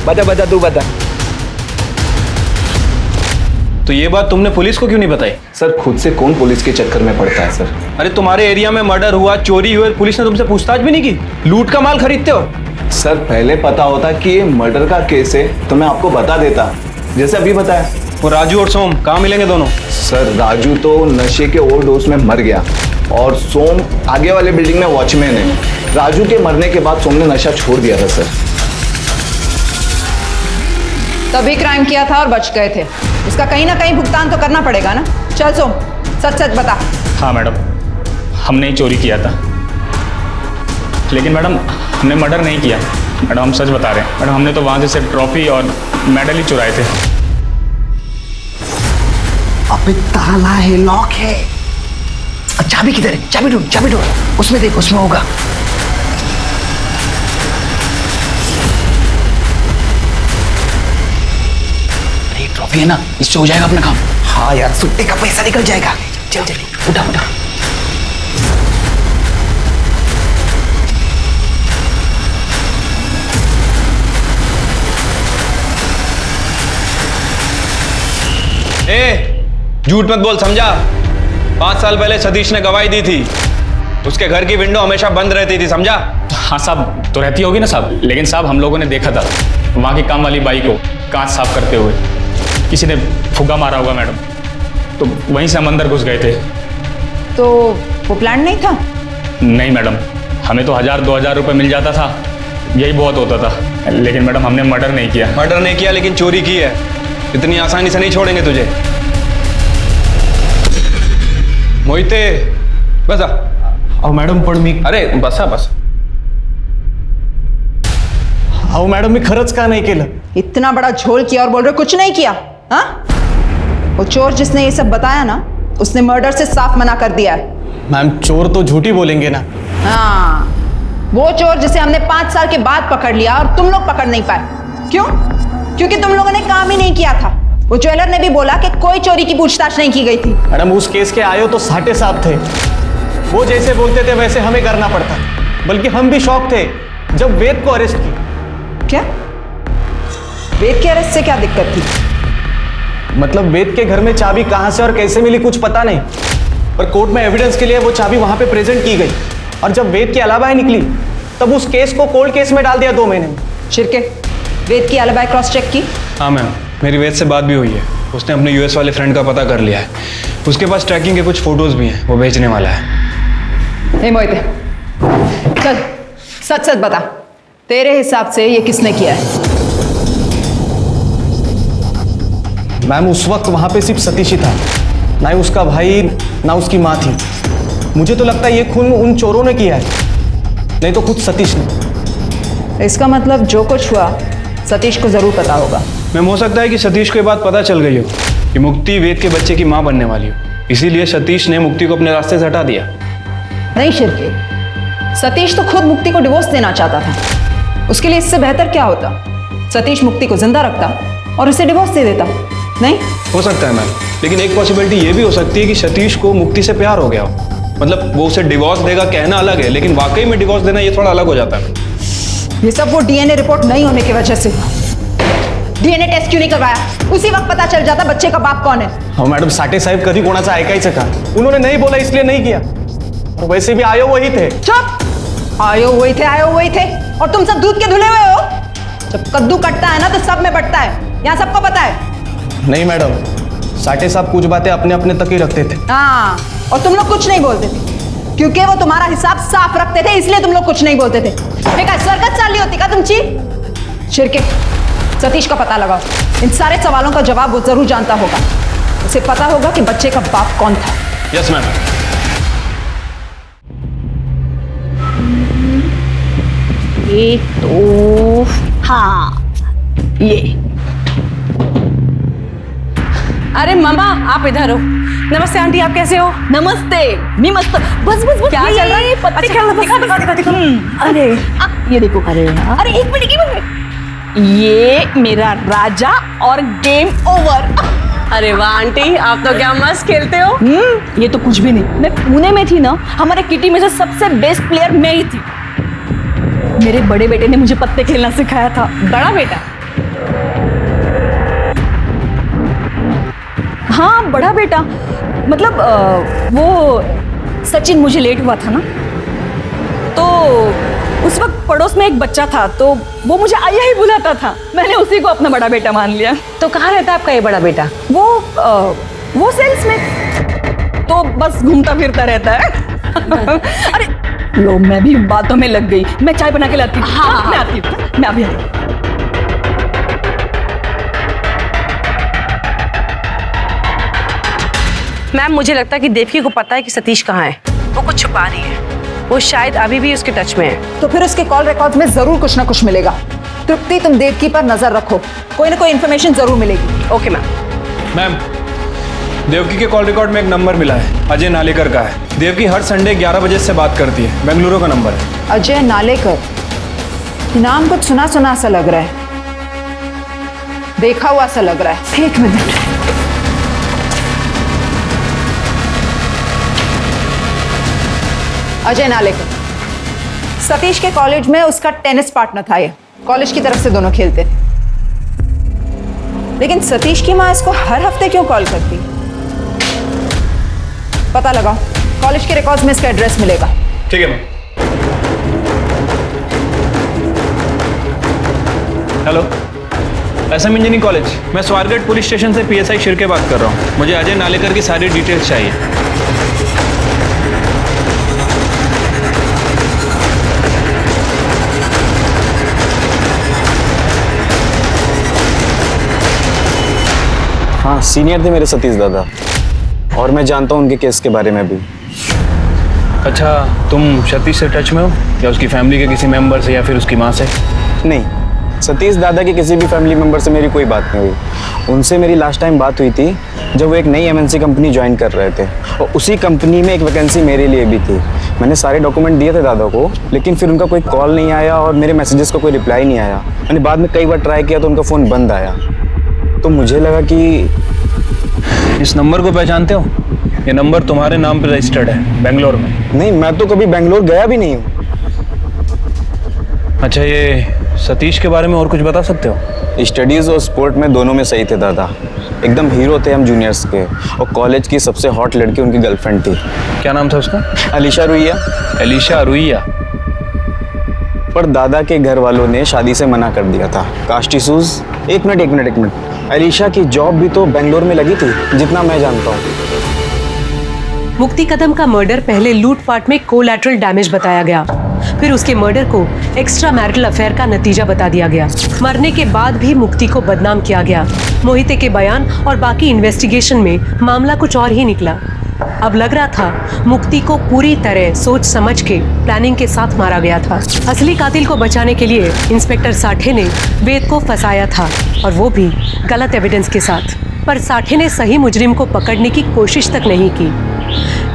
बता तू बता। तो ये बात तुमने पुलिस को क्यों नहीं बताई? सर, खुद से कौन पुलिस के चक्कर में पड़ता है सर। अरे तुम्हारे एरिया में मर्डर हुआ, चोरी हुई, पुलिस ने तुमसे पूछताछ भी नहीं की? लूट का माल खरीदते हो? सर, पहले पता होता कि ये मर्डर का केस है तो मैं आपको बता देता, जैसे अभी बताया। वो राजू और सोम कहाँ मिलेंगे दोनों? सर, राजू तो नशे के ओवरडोज में मर गया और सोम आगे वाले बिल्डिंग में वॉचमैन है। राजू के मरने के बाद सोम ने नशा छोड़ दिया था सर। तभी क्राइम किया था और बच गए थे। इसका कहीं ना कहीं भुगतान तो करना पड़ेगा ना। चल सोम, सच सच बता। हाँ मैडम, हमने ही चोरी किया था, लेकिन मैडम हमने मर्डर नहीं किया। मैडम हम सच बता रहे हैं मैडम, हमने तो वहाँ से सिर्फ ट्रॉफी और मेडल ही चुराए थे। अबे ताला है, लॉक है। चाबी किधर है? चाबी ढूंढ, उसमें देख, उसमें होगा। अरे ट्रॉफी है ना, इससे हो जाएगा अपना काम। हाँ यार, सुट्टे का पैसा निकल जाएगा। चल उठा। झूठ मत बोल, समझा? 5 साल पहले सतीश ने गवाही दी थी। उसके घर की विंडो हमेशा बंद रहती थी, समझा? हाँ साहब, तो रहती होगी ना साहब, लेकिन साहब हम लोगों ने देखा था वहाँ की काम वाली बाई को कांच साफ करते हुए। किसी ने फुग्गा मारा होगा मैडम, तो वहीं से हम अंदर घुस गए थे। तो वो प्लान नहीं था? नहीं मैडम, हमें तो 1000-2000 रुपये मिल जाता था, यही बहुत होता था। लेकिन मैडम हमने मर्डर नहीं किया। मर्डर नहीं किया, लेकिन चोरी की है। इतनी आसानी से नहीं छोड़ेंगे तुझे। मोहिते बसा। अहो मॅडम, पण मी अरे बसा. अहो मॅडम, मी खरंच का नाही केलं? इतना बड़ा झोल किया और बोल रहे कुछ नहीं किया? हाँ, वो चोर जिसने ये सब बताया ना, उसने मर्डर से साफ मना कर दिया है। मैम, चोर तो झूठी बोलेंगे ना। हाँ, वो चोर जिसे हमने 5 साल के बाद पकड़ लिया और तुम लोग पकड़ नहीं पाए। क्यों? क्योंकि तुम लोगों ने काम ही नहीं किया था। वो ज्वेलर ने भी बोला कि कोई चोरी की पूछताछ नहीं की गई थी। मैडम, उस केस के आयो तो साटे साहब थे। वो जैसे बोलते थे वैसे हमें करना पड़ता। बल्कि हम भी शॉक थे जब वेद को अरेस्ट किया। क्या? वेद के अरेस्ट से क्या दिक्कत थी? मतलब वेद के घर में चाबी कहां से और कैसे मिली कुछ पता नहीं, पर कोर्ट में एविडेंस के लिए वो चाबी वहां पे प्रेजेंट की गई। और जब वेद की अलाबाई निकली तब उस केस को कोल्ड केस में डाल दिया 2 महीने में। शिरके, वेद की अलाबाई क्रॉस चेक की? हाँ मैम, मेरी वेद से बात भी हुई है। उसने अपने यूएस वाले फ्रेंड का पता कर लिया है। उसके पास ट्रैकिंग के कुछ फोटोज भी हैं, वो भेजने वाला है। मोहिते, चल सच सच बता, तेरे हिसाब से ये किसने किया है? मैम, उस वक्त वहां पे सिर्फ सतीश ही था, ना ही उसका भाई ना उसकी माँ थी। मुझे तो लगता है ये खून उन चोरों ने किया है, नहीं तो खुद सतीश ने। इसका मतलब जो कुछ हुआ सतीश को जरूर पता होगा। मैम, हो सकता है कि सतीश को ये बात पता चल गई हो कि मुक्ति वेद के बच्चे की माँ बनने वाली हो, इसीलिए सतीश ने मुक्ति को अपने रास्ते से हटा दिया। नहीं शिरके, सतीश तो खुद मुक्ति को डिवोर्स देना चाहता था। उसके लिए इससे बेहतर क्या होता? सतीश मुक्ति को जिंदा रखता और उसे डिवोर्स दे देता। नहीं हो सकता है मैम, लेकिन एक पॉसिबिलिटी ये भी हो सकती है कि सतीश को मुक्ति से प्यार हो गया हो। मतलब वो उसे डिवोर्स देगा कहना अलग है, लेकिन वाकई में डिवोर्स देना ये थोड़ा अलग हो जाता है। ये सब वो डीएनए रिपोर्ट नहीं होने की वजह से। डीएनए टेस्ट क्यों नहीं करवाया? उसी वक्त पता चल जाता बच्चे का बाप कौन है। हाँ मैडम, साठे साहेब कधी कोणाचं ऐकायचं का? उन्होंने नहीं बोला इसलिए नहीं किया, और वैसे भी आयो वही थे। चुप! आयो वही थे और तुम सब दूध के धुले हुए हो। जब कद्दू कटता है ना तो सब में बटता है, यहाँ सबको पता है। नहीं मैडम, साठे साहब कुछ बातें अपने अपने तक ही रखते थे। हाँ, और तुम लोग कुछ नहीं बोलते थे क्योंकि वो तुम्हारा हिसाब साफ रखते थे, इसलिए तुम लोग कुछ नहीं बोलते थे। सरकत चाली होती का तुमची? शिरके, सतीश का पता लगाओ। इन सारे सवालों का जवाब वो जरूर जानता होगा। उसे पता होगा कि बच्चे का बाप कौन था। Yes ma'am. एक तो हाँ ये। अरे मामा आप इधर हो। नमस्ते आंटी, आप कैसे हो? नमस्ते, मैं मस्त। बस बस बस क्या चल रहा है? पत्ते अच्छा, खेल रहा, दिखा, दिखा, दिखा, दिखा। अरे ये देखो, अरे अरे एक मिनट, ये मेरा राजा और गेम ओवर। अरे वाह आंटी, आप तो क्या मस्त खेलते हो। ये तो कुछ भी नहीं। मैं पुणे में थी ना, हमारे किटी में से सबसे बेस्ट प्लेयर मैं ही थी। मेरे बड़े बेटे ने मुझे पत्ते खेलना सिखाया था। बड़ा बेटा? हाँ बड़ा बेटा, मतलब वो सचिन मुझे लेट हुआ था ना, तो उस वक्त पड़ोस में एक बच्चा था, तो वो मुझे आया ही बुलाता था। मैंने उसी को अपना बड़ा बेटा मान लिया। तो कहाँ रहता है आपका ये बड़ा बेटा? वो सेल्स में, तो बस घूमता फिरता रहता है। अरे लो, मैं भी बातों में लग गई। मैं चाय बना के लाती हूँ। हाँ, मैं आती हूँ, मैं अभी आती हूँ। मैम मुझे लगता है कि देवकी को पता है कि सतीश कहाँ है। वो कुछ छुपा रही है। वो शायद अभी भी उसके टच में है। तो फिर उसके कॉल रिकॉर्ड्स में जरूर कुछ ना कुछ मिलेगा। तृप्ति, तुम देवकी पर नजर रखो, कोई ना कोई इन्फॉर्मेशन जरूर मिलेगी। Okay ma'am. मैम, देवकी के कॉल रिकॉर्ड में एक नंबर मिला है, अजय नालेकर का है। देवकी हर संडे 11 बजे से बात करती है। बेंगलुरु का नंबर है। अजय नालेकर, नाम कुछ सुना सुना सा लग रहा है, देखा हुआ सा लग रहा है। एक मिनट, अजय नालेकर, सतीश के कॉलेज में उसका टेनिस पार्टनर था। ये कॉलेज की तरफ से दोनों खेलते थे। लेकिन सतीश की माँ इसको हर हफ्ते क्यों कॉल करती? पता लगाओ, कॉलेज के रिकॉर्ड्स में इसका एड्रेस मिलेगा। ठीक है ma'am. Hello, SM engineering college, मैं स्वारगेट पुलिस स्टेशन से PSI शिरके बात कर रहा हूँ। मुझे अजय नालेकर की सारी डिटेल्स चाहिए। हाँ, सीनियर थे मेरे सतीश दादा, और मैं जानता हूँ उनके केस के बारे में भी। अच्छा, तुम सतीश से टच में हो या उसकी फैमिली के किसी मेंबर से या फिर उसकी माँ से? नहीं, सतीश दादा के किसी भी फैमिली मेंबर से मेरी कोई बात नहीं हुई। उनसे मेरी लास्ट टाइम बात हुई थी जब वो एक नई MNC कंपनी ज्वाइन कर रहे थे, और उसी कंपनी में एक वैकेंसी मेरे लिए भी थी। मैंने सारे डॉक्यूमेंट दिए थे दादा को, लेकिन फिर उनका कोई कॉल नहीं आया और मेरे मैसेजेस का कोई रिप्लाई नहीं आया। मैंने बाद में कई बार ट्राई किया तो उनका फ़ोन बंद आया। तो मुझे लगा कि इस नंबर को पहचानते हो? ये नंबर तुम्हारे नाम पर रजिस्टर्ड है बेंगलोर में। नहीं, मैं तो कभी बेंगलोर गया भी नहीं हूँ। अच्छा, ये सतीश के बारे में और कुछ बता सकते हो? स्टडीज़ और स्पोर्ट में दोनों में सही थे दादा, एकदम हीरो थे हम जूनियर्स के, और कॉलेज की सबसे हॉट लड़की उनकी गर्लफ्रेंड थी। क्या नाम था उसका? अलीशा रुइया। अलीशा रुइया? पर दादा के घर वालों ने शादी से मना कर दिया था। Caste issues. एक मिनट, अलीशा की जॉब भी तो बेंगलोर में लगी थी, जितना मैं जानता हूँ। मुक्ति कदम का मर्डर पहले लूटपाट में कोलैटरल डैमेज बताया गया, फिर उसके मर्डर को एक्स्ट्रा मैरिटल अफेयर का नतीजा बता दिया गया। मरने के बाद भी मुक्ति को बदनाम किया गया। मोहिते के बयान और बाकी इन्वेस्टिगेशन में मामला कुछ और ही निकला। अब लग रहा था मुक्ति को पूरी तरह सोच समझ के प्लानिंग के साथ मारा गया था। असली कातिल को बचाने के लिए इंस्पेक्टर साठे ने वेद को फंसाया था, और वो भी गलत एविडेंस के साथ। पर साठे ने सही मुजरिम को पकड़ने की कोशिश तक नहीं की,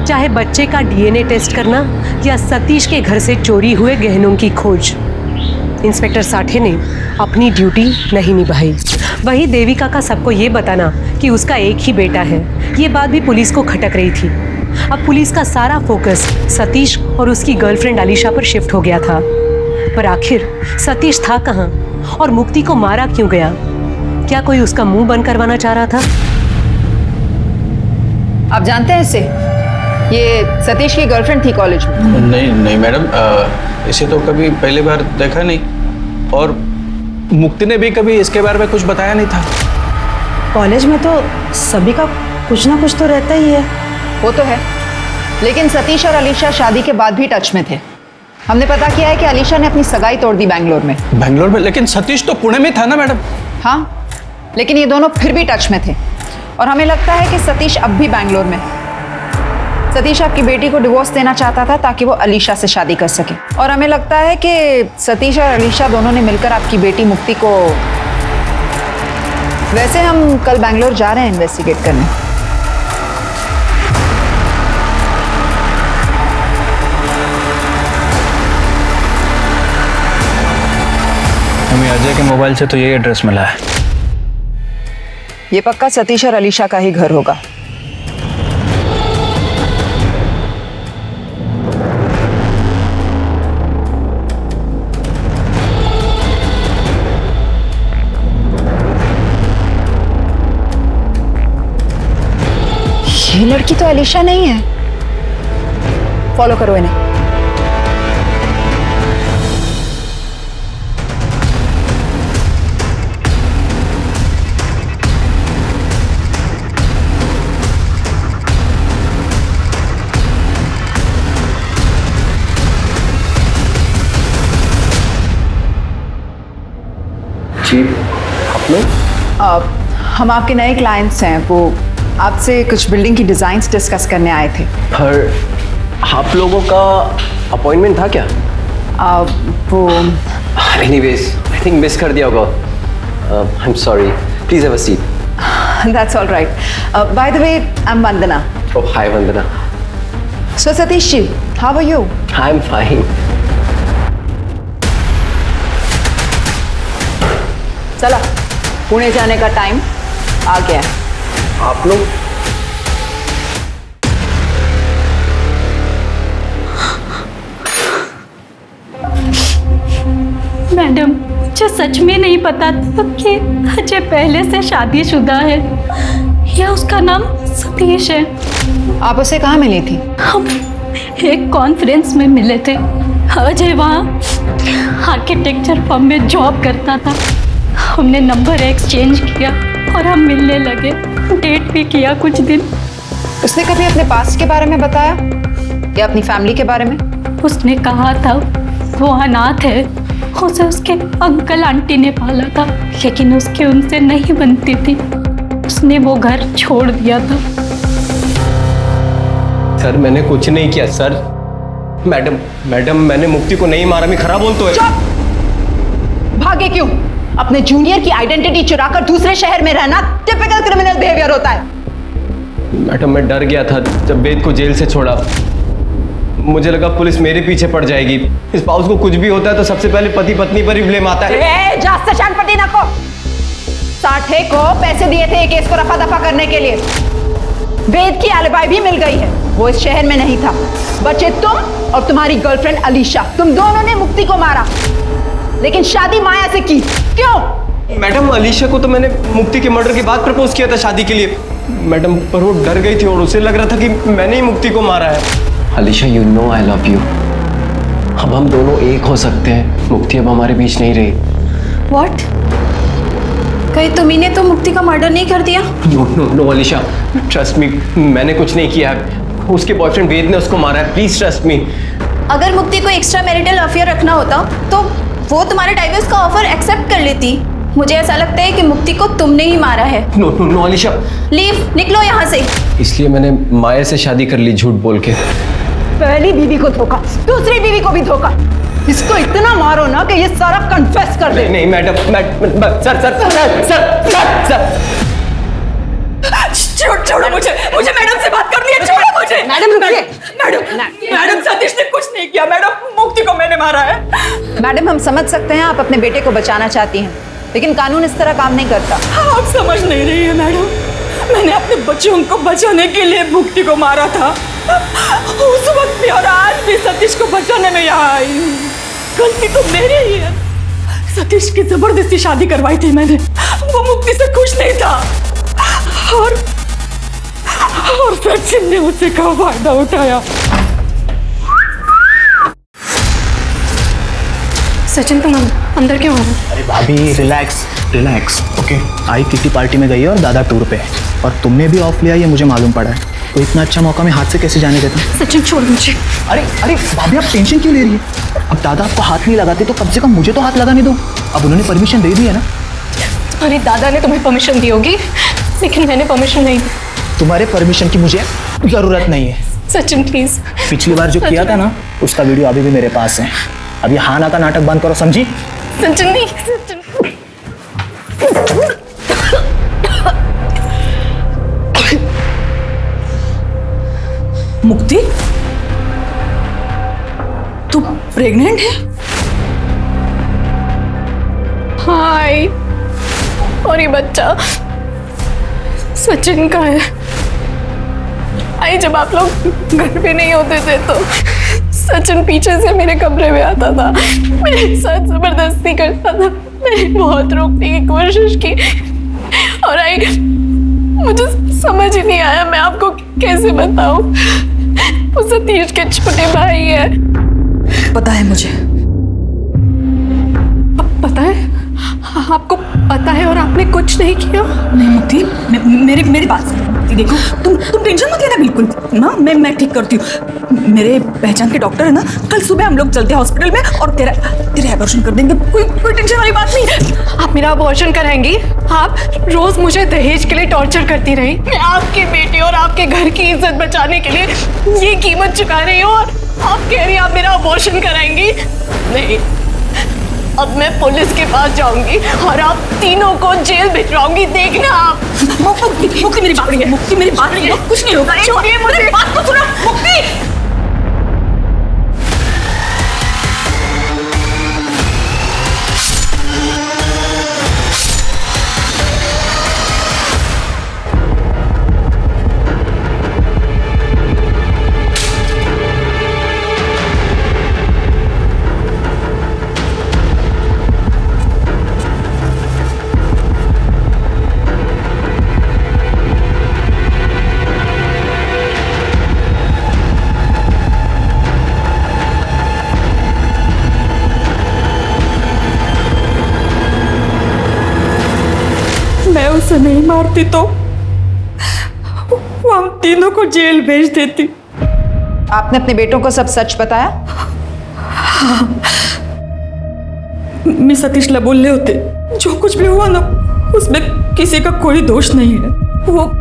चाहे बच्चे का DNA टेस्ट करना या सतीश के घर से चोरी हुए गहनों की खोज। इंस्पेक्टर साठे ने अपनी ड्यूटी नहीं निभाई। वही देविका का सबको ये बताना कि उसका एक ही बेटा है, ये बात भी पुलिस को खटक रही थी। अब पुलिस का सारा फोकस सतीश और उसकी गर्लफ्रेंड अलीशा पर शिफ्ट हो गया था। पर आखिर सतीश था कहाँ और मुक्ति को मारा क्यों गया? क्या कोई उसका मुंह बंद करवाना चाह रहा था? आप जानते हैं इसे? ये सतीश की गर्लफ्रेंड थी कॉलेज में। नहीं मैडम, इसे तो कभी पहली बार देखा नहीं, और मुक्ति ने भी कभी इसके बारे में कुछ बताया नहीं था। कॉलेज में तो सभी का कुछ ना कुछ तो रहता ही है। वो तो है, लेकिन सतीश और अलीशा शादी के बाद भी टच में थे। हमने पता किया है कि अलीशा ने अपनी सगाई तोड़ दी बेंगलोर में। बेंगलोर में? लेकिन सतीश तो पुणे में था ना मैडम। हाँ, लेकिन ये दोनों फिर भी टच में थे, और हमें लगता है कि सतीश अब भी बेंगलोर में है। सतीश आपकी बेटी को डिवोर्स देना चाहता था ताकि वो अलीशा से शादी कर सके, और हमें लगता है कि सतीश और अलीशा दोनों ने मिलकर आपकी बेटी मुक्ति को। वैसे हम कल बैंगलोर जा रहे हैं इन्वेस्टिगेट करने। हमें अजय के मोबाइल से तो यही एड्रेस मिला है। ये पक्का सतीश और अलीशा का ही घर होगा। ये लड़की तो अलीशा नहीं है। फॉलो करो इन्हें। जी आप लोग? हम आपके नए क्लाइंट्स हैं, वो आपसे कुछ बिल्डिंग की डिजाइन्स डिस्कस करने आए थे। पर आप लोगों का अपॉइंटमेंट था क्या? वो एनीवेज आई थिंक मिस कर दिया होगा। I am sorry, please have a seat. That's all right. By the way I am Vandana. Oh hi Vandana. So Satish ji, how are you? I am fine. चला, पुणे जाने का टाइम आ गया है। आप लोग? मैडम, मुझे सच में नहीं पता था कि अजय पहले से शादीशुदा है या उसका नाम सतीश है। आप उसे कहाँ मिली थी? हम एक कॉन्फ्रेंस में मिले थे। अजय वहाँ आर्किटेक्चर फर्म में जॉब करता था। हमने नंबर एक्सचेंज किया और हम मिलने लगे, डेट भी किया कुछ दिन। उसने कभी अपने पास्ट के बारे में बताया या अपनी फैमिली के बारे में? उसने कहा था वो अनाथ है, उसे उसके अंकल आंटी ने पाला था, लेकिन उसकी उनसे नहीं बनती थी। उसने वो घर छोड़ दिया था। सर मैंने कुछ नहीं किया सर। मैडम मैंने मुक्ति को नहीं मारा। मैं खरा बोल तो है। चुप! भागे क्यों? अपने जूनियर की आइडेंटिटी चुराकर दूसरे शहर में रहना टिपिकल क्रिमिनल बिहेवियर होता है। मैडम मैं डर गया था जब वेद को जेल से छोड़ा। मुझे लगा पुलिस मेरे पीछे पड़ जाएगी। इस पाउस को कुछ भी होता है तो सबसे पहले पति पत्नी पर ही ब्लेम आता है। जास्त शानपट्टी ना को। साठे को पैसे दिए थे केस को रफा दफा करने के लिए। वेद की एलिबाई भी मिल गई है, वो इस शहर में नहीं था। बचे तुम और तुम्हारी गर्लफ्रेंड अलीशा, तुम दोनों ने मुक्ति को मारा, लेकिन शादी माया से की। क्यों? मैडम अलीशा को तो मैंने मुक्ति के मर्डर के बाद प्रपोज किया था शादी के लिए। मैडम पर वो डर गई थी और उसे लग रहा था कि मैंने ही मुक्ति को मारा है। Alisha you know I love you. अब हम दोनों एक हो सकते हैं। मुक्ति अब हमारे बीच नहीं रही। व्हाट? कहीं तुम्ही ने तो मुक्ति का मर्डर नहीं कर दिया? No no no Alisha, trust me, मैंने कुछ नहीं किया। उसके बॉयफ्रेंड वेद ने उसको मारा है। Please trust me. अगर मुक्ति को एक्स्ट्रा मैरिटल अफेयर रखना होता तो वो तुम्हारे डाइवोर्स का ऑफर एक्सेप्ट कर लेती। मुझे ऐसा लगता है कि मुक्ति को तुमने ही मारा है। No no no Alisha, leave, निकलो यहाँ से। इसलिए मैंने माया से शादी कर ली झूठ बोल के। पहली बीवी को धोखा, दूसरी बीवी को भी धोखा। इसको इतना मारो ना कि ये सारा कन्फेस कर दे। नहीं मैडम, सर छोड़ो मुझे मैडम से बात करनी है। छोड़ो मुझे। मैडम रुकिए। मैडम सतीश ने कुछ नहीं किया। मैडम मुक्ति को मैंने मारा है। मैडम हम समझ सकते हैं आप अपने बेटे को बचाना चाहती हैं, लेकिन कानून इस तरह काम नहीं करता। आप समझ नहीं रही है मैडम। मैंने अपने बच्चों को बचाने के लिए मुक्ति को मारा था उस वक्त भी, और आज भी सतीश को बचाने में यहाँ आई हूँ। गलती तो मेरी ही है। सतीश की जबरदस्ती शादी करवाई थी मैंने। वो मुक्ति से खुश नहीं था और सचिन ने मुझसे का फायदा उठाया। सचिन तुम अंदर क्यों आ रहे हो? अरे भाभी रिलैक्स रिलैक्स। ओके, आई किटी पार्टी में गई है और दादा टूर पे है, और तुमने भी ऑफ लिया ये मुझे मालूम पड़ा है। तो इतना अच्छा मौका मैं हाथ से कैसे जाने देता? सचिन छोड़ मुझे। अरे अरे भाभी आप टेंशन क्यों ले रही है? अब दादा आपको हाथ नहीं लगाते तो कम से कम मुझे तो हाथ लगाने दो। अब उन्होंने परमिशन दे दी है ना। तुम्हारे दादा ने तुम्हें परमिशन दी होगी, लेकिन मैंने परमिशन नहीं दी। तुम्हारे परमिशन की मुझे जरूरत नहीं है। सचिन प्लीज। पिछली बार जो किया था ना उसका वीडियो अभी भी मेरे पास है। अब ये हाँ ना का नाटक बंद करो, समझी? सचिन नहीं, सचिन। मुक्ति, तू प्रेग्नेंट है? हाय, और ये बच्चा सचिन का है। आई जब आप लोग घर पे नहीं होते थे तो सचिन पीछे से मेरे कमरे में आता था, मेरे साथ जबरदस्ती करता था। मैंने बहुत रोकने की कोशिश की और आई मुझे समझ ही नहीं आया मैं आपको कैसे बताऊं। वो सतीश के छोटे भाई है। पता है मुझे। पता है? आपको पता है और आपने कुछ नहीं किया? नहीं मुक्ति, मेरी बात सुनो मुक्ति, देखो तुम टेंशन मत लेना बिल्कुल ना, मैं ठीक करती हूँ। मेरे पहचान के डॉक्टर है ना, कल सुबह हम लोग चलते हैं हॉस्पिटल में और तेरा अबॉर्शन कर देंगे। कोई टेंशन वाली बात नहीं है। आप मेरा अबॉर्शन कराएंगी? आप रोज मुझे दहेज के लिए टॉर्चर करती रही। मैं आपके बेटे और आपके घर की इज्जत बचाने के लिए ये कीमत चुका रही हूँ और आप कह रही हैं आप मेरा अबॉर्शन कराएंगी? नहीं, अब मैं पुलिस के पास जाऊंगी और आप तीनों को जेल भिजवाऊंगी, देखना आप। मुक्ति मेरी बात, मुक्ति मेरी बात, कुछ नहीं होगा। छोड़िए मुझे, बात तो सुनो मुक्ति। उसे नहीं मारती तो वो हम तीनों को जेल भेज देती। आपने अपने बेटों को सब सच बताया? मैं सतीश लबोले होते, जो कुछ भी हुआ ना उसमें किसी का कोई दोष नहीं है। वो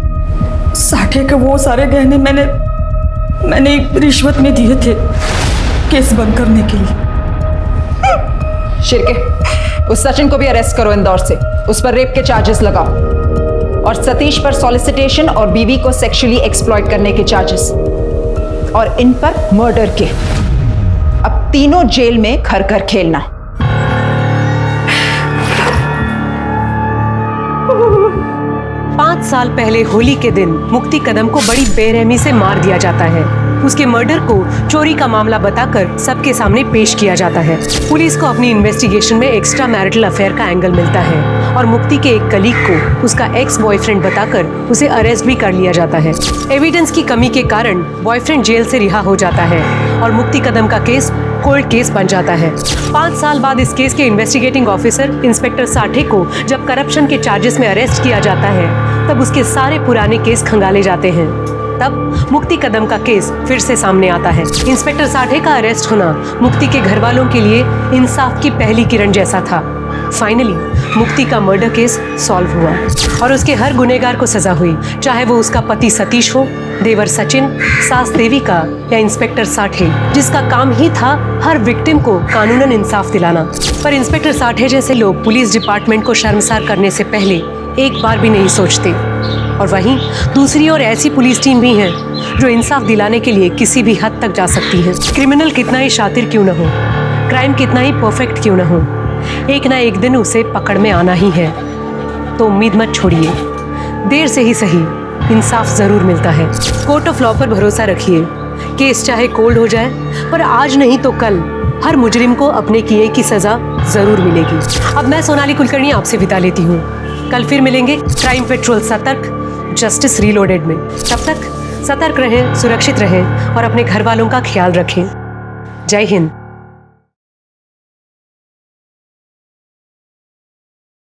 साठे के वो सारे गहने मैंने रिश्वत में दिए थे केस बंद करने के लिए। शिरके, उस सचिन को भी अरेस्ट करो इंदौर से, उस पर रेप के चार्जेस लगाओ और सतीश पर सॉलिसिटेशन और बीवी को सेक्सुअली एक्सप्लॉइट करने के चार्जेस और इन पर मर्डर के। अब तीनों जेल में घर घर खेलना। पांच साल पहले होली के दिन मुक्ति कदम को बड़ी बेरहमी से मार दिया जाता है। उसके मर्डर को चोरी का मामला बताकर सबके सामने पेश किया जाता है। पुलिस को अपनी इन्वेस्टिगेशन में एक्स्ट्रा मैरिटल अफेयर का एंगल मिलता है और मुक्ति के एक कलीग को उसका एक्स बॉयफ्रेंड बताकर उसे अरेस्ट भी कर लिया जाता है। एविडेंस की कमी के कारण बॉयफ्रेंड जेल से रिहा हो जाता है और मुक्ति कदम का केस कोल्ड केस बन जाता है। 5 साल बाद इस केस के इन्वेस्टिगेटिंग ऑफिसर इंस्पेक्टर साठे को जब करप्शन के चार्जेस में अरेस्ट किया जाता है तब उसके सारे पुराने केस खंगाले जाते हैं। तब मुक्ति कदम का केस फिर से सामने आता है। इंस्पेक्टर साठे का अरेस्ट होना मुक्ति के घर वालों के लिए इंसाफ की पहली किरण जैसा था। फाइनली मुक्ति का मर्डर केस सॉल्व हुआ और उसके हर गुनहगार को सजा हुई, चाहे वो उसका पति सतीश हो, देवर सचिन, सास देविका या इंस्पेक्टर साठे, जिसका काम ही था हर विक्टिम को कानूनन इंसाफ दिलाना। पर इंस्पेक्टर साठे जैसे लोग पुलिस डिपार्टमेंट को शर्मसार करने से पहले एक बार भी नहीं सोचते। और वहीं दूसरी ओर ऐसी पुलिस टीम भी है जो इंसाफ दिलाने के लिए किसी भी हद तक जा सकती है। क्रिमिनल कितना ही शातिर क्यों न हो, क्राइम कितना ही परफेक्ट क्यों न हो, एक ना एक दिन उसे पकड़ में आना ही है। तो उम्मीद मत छोड़िए, देर से ही सही इंसाफ जरूर मिलता है। कोर्ट ऑफ लॉ पर भरोसा रखिए, केस चाहे कोल्ड हो जाए पर आज नहीं तो कल हर मुजरिम को अपने किए की सजा जरूर मिलेगी। अब मैं सोनाली कुलकर्णी आपसे विदा लेती हूँ। कल फिर मिलेंगे क्राइम पेट्रोल सतर्क जस्टिस रीलोडेड में। तब तक सतर्क रहें, सुरक्षित रहें और अपने घर वालों का ख्याल रखें। जय हिंद।